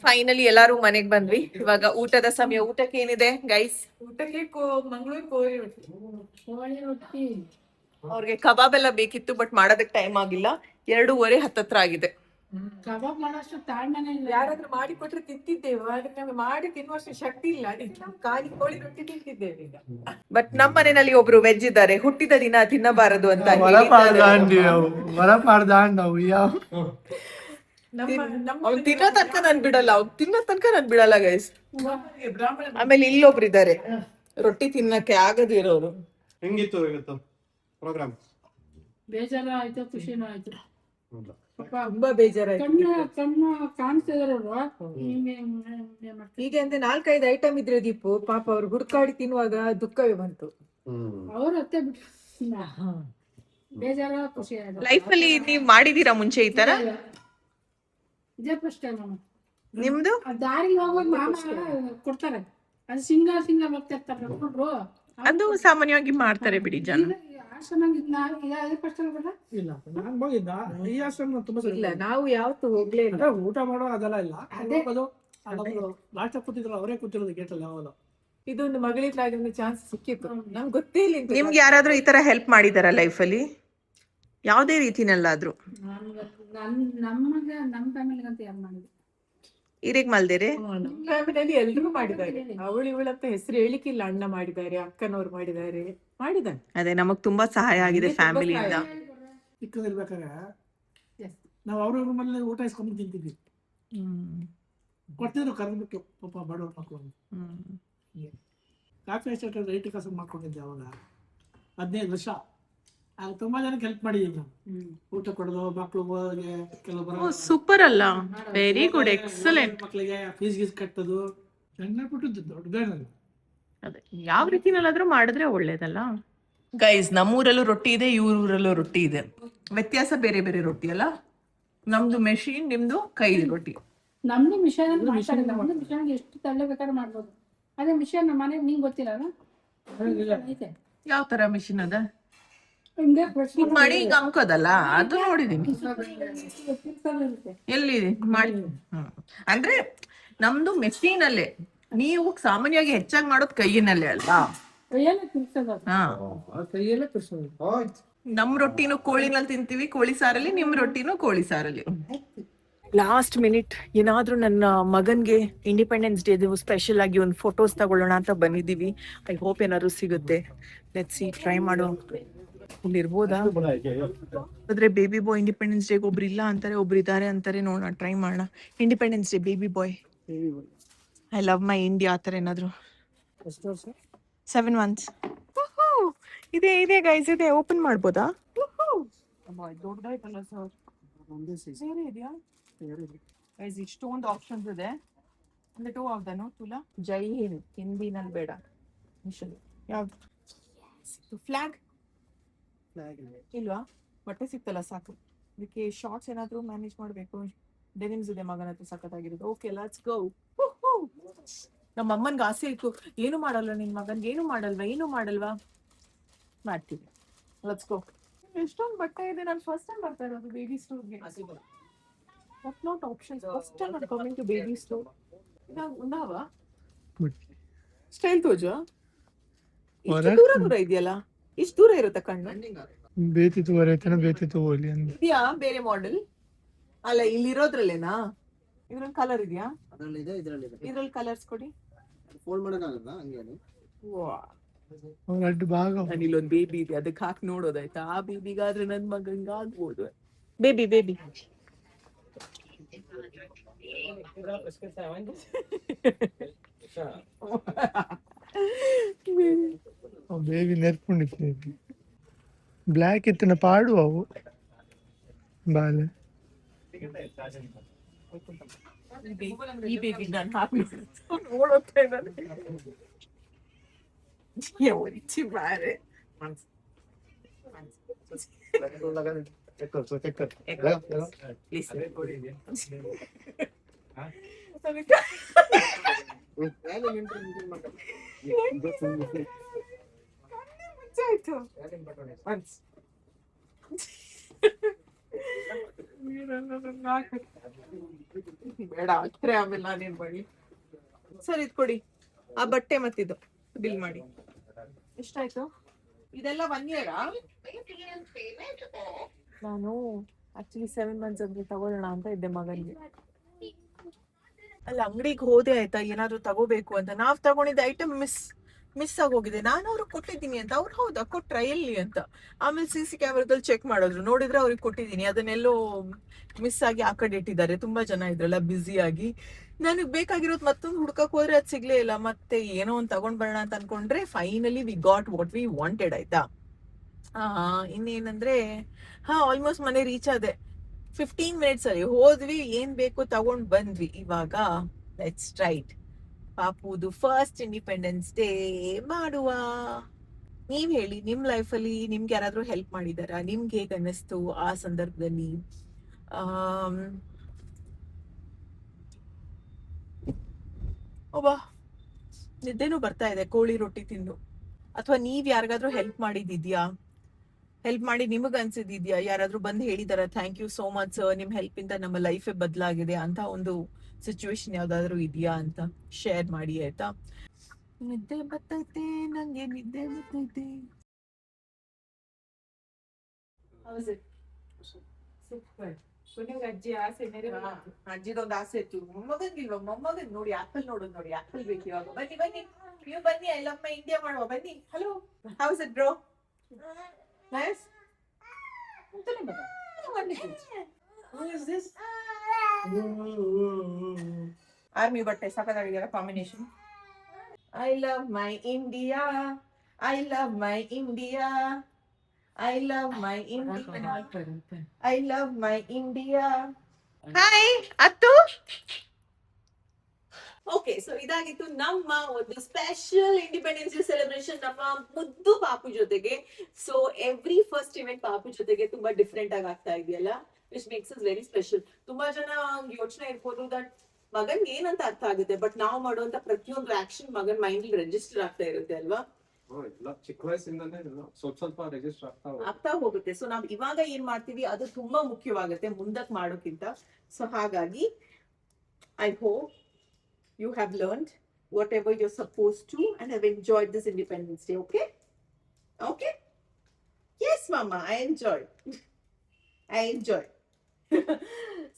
ಫೈನಲಿ ಎಲ್ಲಾರು ಮನೆಗ್ ಬಂದ್ವಿ. ಇವಾಗ ಊಟದ ಸಮಯ. ಊಟಕ್ಕೆ ಏನಿದೆ ಗೈಸ್? ಊಟಕ್ಕೆ ಮಂಗಳೂರು ಕೋಳಿ ರೊಟ್ಟಿ. ಅವ್ರಿಗೆ ಕಬಾಬ್ ಎಲ್ಲ ಬೇಕಿತ್ತು, ಬಟ್ ಮಾಡೋದಕ್ಕೆ ಟೈಮ್ ಆಗಿಲ್ಲ. 2:30 ಹತ್ತತ್ರ ಆಗಿದೆ. ಕಬಾಬ್ ಮಾಡೋಷ್ಟು ತಾಳ್ಮೆನೇ ಇಲ್ಲ. ಯಾರಾದ್ರೂ ಮಾಡಿ ಕೊಟ್ರೆ ತಿಂತಿದ್ದೇವೆ, ಆದ್ರೆ ನಮಗೆ ಮಾಡಿ ತಿನ್ನುವಷ್ಟು ಶಕ್ತಿ ಇಲ್ಲ. ಖಾಲಿ ಕೋಳಿ ರೊಟ್ಟಿ ತಿಂತಿದ್ದೇವೆ ಈಗ. ಬಟ್ ನಮ್ಮ ಮನೆಯಲ್ಲಿ ಒಬ್ರು ವೆಜ್ ಇದ್ದಾರೆ, ಹುಟ್ಟಿದ ದಿನ ತಿನ್ನಬಾರದು ಅಂತ ಅವ್ನು ತಿನ್ನೋ ತನಕ ನಾನ್ ಬಿಡಲ್ಲ ಗೈಸ್. ಆಮೇಲೆ ಇಲ್ಲೊಬ್ರು ಇದ್ದಾರೆ ರೊಟ್ಟಿ ತಿನ್ನಕ್ಕೆ ಆಗದಿರೋರು. ಹೆಂಗಿತ್ತು ಇವತ್ತು ಪ್ರೋಗ್ರಾಮ್? ಬೇಜಾರ ಆಯ್ತು, ಖುಷಿನೂ ಆಯ್ತು. ತುಂಬಾ ಬೇಜಾರಾಯ್ತು. ಹೀಗೆ ಅಂದ್ರೆ 4-5 ಐಟಮ್ ಇದ್ರೆ ದೀಪು ಪಾಪ ಅವ್ರು ಹುಡುಕಾಡಿ ತಿನ್ನುವಾಗ ದುಃಖವೇ ಬಂತು. ಅವ್ರ ಅತ್ತೆ ಬೇಜಾರ ಖುಷಿ ಆಯ್ತು. ಲೈಫ್ ಅಲ್ಲಿ ನೀವ್ ಮಾಡಿದೀರಾ ಮುಂಚೆ ಈ ತರ? ಇದೇ ಫಸ್ಟ್ ಟೈಮ್. ನಿಮ್ದು ದಾರಿ ಹೋಗೋದು ಮಾಮ ಕೊಡ್ತಾರೆ, ಅದು ಸಿಂಗಲ್ ಹೋಗ್ತಾ ಇರ್ತಾರೆ ನಡ್ಕೊಂಡ್ರು. ಅದು ಸಾಮಾನ್ಯವಾಗಿ ಮಾಡ್ತಾರೆ ಬಿಡಿ ಜನ. ಆಶ್ರಮ ಇಲ್ಲ ನಾನ್ ಹೋಗಿದ್ದ ಈ ಆಶ್ರಮ ತುಂಬಾ ಸರಿ ಇಲ್ಲ, ನಾವು ಯಾವತ್ತು ಹೋಗ್ಲೇ ಇಲ್ಲ. ಅದೇ ಊಟ ಮಾಡೋ ಅದೆಲ್ಲ ಇಲ್ಲ. ಹೋಗೋದು ಲಾಸ್ಟ್ ಕೂತಿದ್ರು, ಅವರೇ ಕೂತಿರೋದು ಗೇಟಲ್ಲಿ ಯಾವಾಗ. ಇದೊಂದು ಮಗಳಿಗಾಗಿರೋ ಚಾನ್ಸ್ ಸಿಕ್ಕಿತ್ತು, ನಮ್ಗೆ ಗೊತ್ತೇ ಇಲ್ಲ. ನಿಮ್ಗೆ ಯಾರಾದ್ರೂ ಈ ತರ ಹೆಲ್ಪ್ ಮಾಡಿದಾರ ಲೈಫಲ್ಲಿ ಯಾವುದೇ ರೀತಿನಲ್ಲಾದ್ರೂ? ನಮ್ಮ ಫ್ಯಾಮಿಲಿಗಂತ ಯಾರು ಮಾಡಿದ್ರು? ಹಿರೇಗ್ ಮಲ್ದೇರೆ ನಮ್ಮ ಫ್ಯಾಮಿಲಿಯಲ್ಲಿ ಎಲ್ರೂ ಮಾಡಿದ್ದಾರೆ. ಇವಳಂತ ಹೆಸರು ಹೇಳಿಕ್ಕಿಲ್ಲ. ಅಣ್ಣ ಮಾಡಿದ್ದಾರೆ, ಅಕ್ಕನವ್ರು ಮಾಡಿದ್ದಾರೆ. ಅದೇ ನಮಗ್ ತುಂಬಾ ಸಹಾಯ ಆಗಿದೆ ಫ್ಯಾಮಿಲಿಯಿಂದ. ಚಿಕ್ಕದಿರ್ಬೇಕಾದ್ರೆ ನಾವು ಅವ್ರ ರೂಮಲ್ಲಿ ಊಟ ಇಸ್ಕೊಂಡು ತಿಂತಿದ್ವಿ. ಕೊಡ್ತಿದ್ರು ಕರೆದ್ಬಿಟ್ಟು ಪಾಪ ಬಡವ್ರ ಮಕ್ಕಳು. ಕಾಫಿ ಎಸ್ಟೇಟ್ ರೈಟ್ ಕಾಸು ಮಾಡ್ಕೊಂಡಿದ್ದೆ ಅವಾಗ 15 ವರ್ಷ. ಆಗ ತುಂಬಾ ಜನಕ್ಕೆ ಹೆಲ್ಪ್ ಮಾಡಿದ್ದೀನಿ ನಾನು. ಊಟ ಕೊಡೋದು, ಮಕ್ಕಳು ಕೆಲವೊಬ್ಬರು ಸೂಪರ್ ಅಲ್ಲ, ವೆರಿ ಗುಡ್, ಎಕ್ಸಲೆಂಟ್. ಮಕ್ಕಳಿಗೆ ಫೀಸ್ ಗೀಸ್ ಕಟ್ಟೋದು ಸಣ್ಣ ಪುಟ್ಟು ದೊಡ್ಡ. ಅದೇ ಯಾವ ರೀತಿನಲ್ಲಾದ್ರೂ ಮಾಡಿದ್ರೆ ಒಳ್ಳೇದಲ್ಲ. ಗೈಸ್, ನಮ್ಮೂರಲ್ಲೂ ರೊಟ್ಟಿ ಇದೆ, ಇವ್ರೂರಲ್ಲೂ ರೊಟ್ಟಿ ಇದೆ. ವ್ಯತ್ಯಾಸ ಬೇರೆ ಬೇರೆ ರೊಟ್ಟಿ ಅಲ್ಲ. ನಮ್ದು ಮೆಷಿನ್, ನಿಮ್ದು ಕೈಲಿ ರೊಟ್ಟಿ. ನಮ್ದು ಮಿಷನ್ ಮಿಷನ್ಗೆ ಎಷ್ಟು ತಳ್ಳೆ ಬೇಕಾದ್ರೆ ಮಾಡ್ಬೋದು. ಅದೇ ಮಿಷನ್ ನಮ್ಮ ಮನೆಗೆ ನಿಂಗೆ ಗೊತ್ತಿಲ್ಲ ಐತೆ. ಯಾವ ತರ ಮಿಷಿನ್ ಅದ? ಹಿಂಗೆ ಹಿಂಗ್ ಮಾಡಿ ಈಗ ಅಂಕೋದಲ್ಲ, ಅದು ನೋಡಿದೀನಿ. ಎಲ್ಲಿ ಮಾಡಿ? ಅಂದ್ರೆ ನಮ್ದು ಮೆಷಿನ್ ಅಲ್ಲೇ, ನೀವು ಸಾಮಾನ್ಯವಾಗಿ ಹೆಚ್ಚಾಗಿ ಮಾಡೋದು ಕೈಯಿನಲ್ಲೇ ಅಲ್ವಾ? ಕೈಯಲ್ಲೇ ತಿರ್ಸೋದು. ಹಾ, ಕೈಯಲ್ಲೇ ತಿರ್ಸೋದು. ನಮ್ ರೊಟ್ಟಿನೂ ಕೋಳಿನಲ್ಲಿ ತಿಂತೀವಿ, ಕೋಳಿ ಸಾರಲ್ಲಿ. ನಿಮ್ ರೊಟ್ಟಿನೂ ಕೋಳಿ ಸಾರಲ್ಲಿ. ಲಾಸ್ಟ್ ಮಿನಿಟ್ ಏನಾದ್ರೂ ನನ್ನ ಮಗನ್ಗೆ ಇಂಡಿಪೆಂಡೆನ್ಸ್ ಡೇ ಸ್ಪೆಷಲ್ ಆಗಿ ಒಂದು ಫೋಟೋಸ್ ತಗೊಳ್ಳೋಣ ಅಂತ ಬಂದಿದೀವಿ. ಐ ಹೋಪ್ ಏನಾದ್ರು ಸಿಗುತ್ತೆ. ಲೆಟ್ಸ್ ಸಿ, ಟ್ರೈ ಮಾಡೋ. ಇಲ್ಲಿ ಇರ್ಬೋದಾ? ಆದ್ರೆ ಬೇಬಿ ಬಾಯ್ ಇಂಡಿಪೆಂಡೆನ್ಸ್ ಡೇಗೆ ಒಬ್ರು ಇಲ್ಲ ಅಂತಾರೆ, ಒಬ್ರು ಇದ್ದಾರೆ ಅಂತಾರೆ. ನೋಡೋಣ, ಟ್ರೈ ಮಾಡೋಣ. Independence Day baby boy, I love my India, ಆ ಥರ ಏನಾದ್ರು. 7 months. ಇದೆ ಇದೆ ಗೈಸ್, ಇದೆ. ಓಪನ್ ಮಾಡ್ಬೋದಾ? ದೊಡ್ಡದಾಯ್ತಲ್ಲ ಸರ್. ಬೇರೆ ಇದೆಯಾ ಗೈಸ್? ಇಷ್ಟೊಂದು ಆಪ್ಷನ್ಸ್ ಇದೆ. ಅಂದ್ರೆ 2 of them ತುಲಾ. ಜೈ ಹಿಂದ್, ಹಿಂದಿನಲ್ಲಿ ಬೇಡ. ಯಾವ್ದು? ಫ್ಲಾಗ್ ಇಲ್ವಾ? ಬಟ್ಟೆ ಸಿಕ್ತಲ್ಲ ಸಾಕು. ಇದಕ್ಕೆ ಶಾರ್ಟ್ಸ್ ಏನಾದ್ರು ಮ್ಯಾನೇಜ್ ಮಾಡಬೇಕು. ಡೆನಿಮ್ಸ್ ಇದೆ ಮಗನ ಹತ್ರ, ಸಖತ್ತಾಗಿರೋದು. ಓಕೆ, ಲೆಟ್ಸ್ ಗೋ. ನಮ್ಮ ಅಮ್ಮನ್ಗೆ ಆಸೆ ಇತ್ತು, ಏನು ಮಾಡಲ್ಲ ನಿನ್ ಮಗನ್ಗೆ, ಏನು ಮಾಡಲ್ವಾ? ಮಾಡ್ತೀವಿ, ಲೆಟ್ಸ್ ಗೋ. ಎಷ್ಟೊಂದು ಬಟ್ಟೆ ಇದೆ. ನಾನು ಫಸ್ಟ್ ಟೈಮ್ ಬರ್ತಾ ಇರೋದು ಬೇಬಿ ಸ್ಟೋರ್ಗೆ. What not options, first time ನಾನು ಕಮಿಂಗ್ ಟು ಬೇಬಿ ಸ್ಟೋರ್. ಉಂದಾವಾ ಸ್ಟೈಲ್ ತೋಜು ದೂರ ಇದೆಯಲ್ಲ, ಇಷ್ಟು ದೂರ ಇರುತ್ತೆ ಕಣ್ಣು. ಇದೆಯಾ ಬೇರೆ ಮಾಡೆಲ್? ಅಲ್ಲ, ಇಲ್ಲಿರೋದ್ರಲ್ಲೇನಾ? ಇದ್ರಲ್ಲಿ ಕಲರ್ ಇದೆಯಾ? ಇದ್ರಲ್ಲಿ ಕಲರ್ಸ್ ಕೊಡಿ. ನಾನು ಇಲ್ಲೊಂದು ಬೇಬಿ ಇದೆ, ಅದಕ್ಕೆ ಹಾಕಿ ನೋಡೋದಾಯ್ತಾ? ಆ ಬೇಬಿಗಾದ್ರೆ ನನ್ ಮಗಂಗ ಆಗ್ಬೋದು. ಬೇಬಿ ಬೇಬಿ ಬೇಬಿ ನೆರ್ಕೊಂಡಿತ್ತು. ಬ್ಲ್ಯಾಕ್ ಇತ್ತಿನ ಪಾಡು ಅವು ಬಾಲೆ. ಈ ಬೇಬಿ ನಾನು ಹಾಕಿ ನೋಡುತ್ತೆ ಬಾರೆ. ಬೇಡ ಹತ್ರ, ಆಮೇಲೆ ನಾನೇನ್ ಮಾಡಿ. ಸರಿ, ಇದು ಕೊಡಿ. ಆ ಬಟ್ಟೆ ಮತ್ತಿದ್ದು ಬಿಲ್ ಮಾಡಿ. ಎಷ್ಟಾಯ್ತು? ಇದೆಲ್ಲ 1 year? ನಾನು ಆಕ್ಚುಲಿ 7 months ಅಂದ್ರೆ ತಗೊಳ್ಳೋಣ ಅಂತ ಇದ್ದೆ ಮಗನಿಗೆ. ಅಲ್ಲ, ಅಂಗಡಿಗೆ ಹೋದೆ ಆಯ್ತಾ, ಏನಾದ್ರು ತಗೋಬೇಕು ಅಂತ. ನಾವ್ ತಗೊಂಡಿದ್ದ ಐಟಮ್ ಮಿಸ್ ಆಗೋಗಿದೆ. ನಾನು ಅವ್ರಿಗೆ ಕೊಟ್ಟಿದ್ದೀನಿ ಅಂತ. ಅವ್ರು ಹೌದಾ ಕೊಟ್ರ, ಎಲ್ಲಿ ಅಂತ. ಆಮೇಲೆ CC ಕ್ಯಾಮ್ರಾದಲ್ಲಿ ಚೆಕ್ ಮಾಡಿದ್ರು, ನೋಡಿದ್ರೆ ಅವ್ರಿಗೆ ಕೊಟ್ಟಿದ್ದೀನಿ. ಅದನ್ನೆಲ್ಲೋ ಮಿಸ್ ಆಗಿ ಆ ಕಡೆ ಇಟ್ಟಿದ್ದಾರೆ. ತುಂಬಾ ಜನ ಇದ್ರಲ್ಲ ಬ್ಯುಸಿ ಆಗಿ. ನನಗ್ ಬೇಕಾಗಿರೋದು ಮತ್ತೊಂದು ಹುಡ್ಕಕ್ ಹೋದ್ರೆ ಅದು ಸಿಗ್ಲೇ ಇಲ್ಲ. ಮತ್ತೆ ಏನೋ ಒಂದು ತಗೊಂಡ್ ಬರೋಣ ಅಂತ ಅನ್ಕೊಂಡ್ರೆ finally we got what we wanted ಆಯ್ತಾ. ಇನ್ನೇನಂದ್ರೆ ಆಲ್ಮೋಸ್ಟ್ ಮನೆ ರೀಚ್ ಆದೆ. 15 minutes ಅಲ್ಲಿ ಹೋದ್ವಿ, ಏನ್ ಬೇಕು ತಗೊಂಡ್ ಬಂದ್ವಿ. ಇವಾಗ ಲೆಟ್ಸ್ ರೈಟ್ ಪಾಪುದು ಫಸ್ಟ್ ಇಂಡಿಪೆಂಡೆನ್ಸ್ ಡೇ ಮಾಡುವ. ನೀವ್ ಹೇಳಿ, ನಿಮ್ ಲೈಫಲ್ಲಿ ನಿಮ್ಗೆ ಯಾರಾದ್ರೂ ಹೆಲ್ಪ್ ಮಾಡಿದಾರಾ? ನಿಮ್ಗೆ ಹೇಗ್ ಅನ್ನಿಸ್ತು ಆ ಸಂದರ್ಭದಲ್ಲಿ? ಒಬ್ಬ ನಿದ್ದೆನೂ ಬರ್ತಾ ಇದೆ ಕೋಳಿ ರೊಟ್ಟಿ ತಿಂದು. ಅಥವಾ ನೀವ್ ಯಾರಿಗಾದ್ರೂ ಹೆಲ್ಪ್ ಮಾಡಿದ್ಯಾ? ಹೆಲ್ಪ್ ಮಾಡಿ ನಿಮಗ್ ಅನ್ಸಿದ್ಯಾ? ಯಾರಾದ್ರೂ ಬಂದು ಹೇಳಿದಾರ thank you so much sir, ನಿಮ್ ಹೆಲ್ಪ್ ಇಂದ ನಮ್ಮ ಲೈಫೇ ಬದಲಾಗಿದೆ ಅಂತ ಒಂದು ಸಿಚುವೇಶನ್ ಯಾವ್ದಾದ್ರು ಇದೆಯಾ ಅಂತ ಶೇರ್ ಮಾಡಿ ಆಯ್ತಾ. ನಿದ್ದೆ ಬರ್ತೈತೆ ನಂಗೆ, ನಿದ್ದೆ ಬರ್ತೈತೆ. ಅಜ್ಜಿ ಆಸೆ ಅಜ್ಜಿದೊಂದು ಆಸೆ ಇತ್ತು, ಮೊಮ್ಮಗನ್ಗಿಲ್ವಾ? ಮೊಮ್ಮಗನ್ ನೋಡಿ ಆಪಲ್ ನೋಡೋದು ನೋಡಿ, ಆಪಲ್ ಬೇಕು ಇವಾಗ. ಬನ್ನಿ ಬನ್ನಿ, ನೀವು ಬನ್ನಿ, ಐ ಲವ್ ಮೈ ಇಂಡಿಯಾ ಮಾಡುವ ಬನ್ನಿ. Hello, how is it bro? Nice. Army ಬಟ್ಟೆ ಸಖತ್ತಾಗಿದೆಯಲ್ಲ combination. I love my India, I love my India, I love my India, I love my India. Hi ಅತ್ತು. ಓಕೆ, ಸೊ ಇದಾಗಿತ್ತು ನಮ್ಮ ಒಂದು special independence day celebration ನಮ್ಮ ಮುದ್ದು ಪಾಪು ಜೊತೆಗೆ. ಸೊ ಎವ್ರಿ ಫಸ್ಟ್ ಇವೆಂಟ್ ಪಾಪು ಜೊತೆಗೆ ತುಂಬಾ ಡಿಫ್ರೆಂಟ್ ಆಗಿ ಆಗ್ತಾ ಇದೆಯಲ್ಲ, which makes is very special. ತುಂಬಾ ಜನ ಯೋಚನೆ ಇರ್ಬೋದು ದಟ್ ಮಗನ್ಗೆ ಏನಂತ ಅರ್ಥ ಆಗುತ್ತೆ, ಬಟ್ ನಾವು ಮಾಡುವಂತ ಪ್ರತಿಯೊಂದು ಆಕ್ಷನ್ ಮಗನ್ ಮೈಂಡ್ ರಿಜಿಸ್ಟರ್ ಆಗ್ತಾ ಇರುತ್ತೆ ಅಲ್ವಾ? ಚಿಕ್ಕ ವಯಸ್ಸಿಂದಾನೇ ಸ್ವಲ್ಪ ರಿಜಿಸ್ಟರ್ ಆಗ್ತಾ ಹೋಗುತ್ತೆ. ಸೊ ನಾವ್ ಇವಾಗ ಏನ್ ಮಾಡ್ತೀವಿ ಅದು ತುಂಬಾ ಮುಖ್ಯವಾಗುತ್ತೆ ಮುಂದಕ್ಕೆ ಮಾಡೋಕ್ಕಿಂತ. ಸೊ ಹಾಗಾಗಿ I hope you have learned whatever you're supposed to and have enjoyed this Independence Day. Okay? Okay? Yes, Mama, I enjoyed. I enjoyed.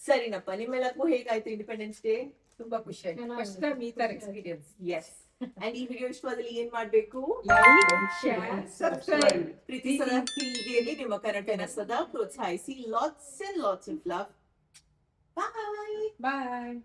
ಸರಿನಪ್ಪ, ನಿಮ್ಮೆಲ್ಲಕ್ಕೂ ಹೇಗಾಯ್ತು ಇಂಡಿಪೆಂಡೆನ್ಸ್ ಡೇ? ತುಂಬಾ ಖುಷಿ ಆಯ್ತು. ಫಸ್ಟ್ ಟೈಮ್ ಈ ತರ ಎಕ್ಸ್ಪೀರಿಯನ್ಸ್. ಎಸ್. ಅಂಡ್ ಈ ವಿಡಿಯೋ ಇಷ್ಟವಾದಲ್ಲಿ ಏನ್ ಮಾಡ್ಬೇಕು? Share, subscribe. ಪ್ರೀತಿ ಸದಾ ಹೀಗೆ ನಿಮ್ಮ ಕನ್ನಡನ ಸದಾ ಪ್ರೋತ್ಸಾಹಿಸಿ. Lots and lots of love. Bye. Bye.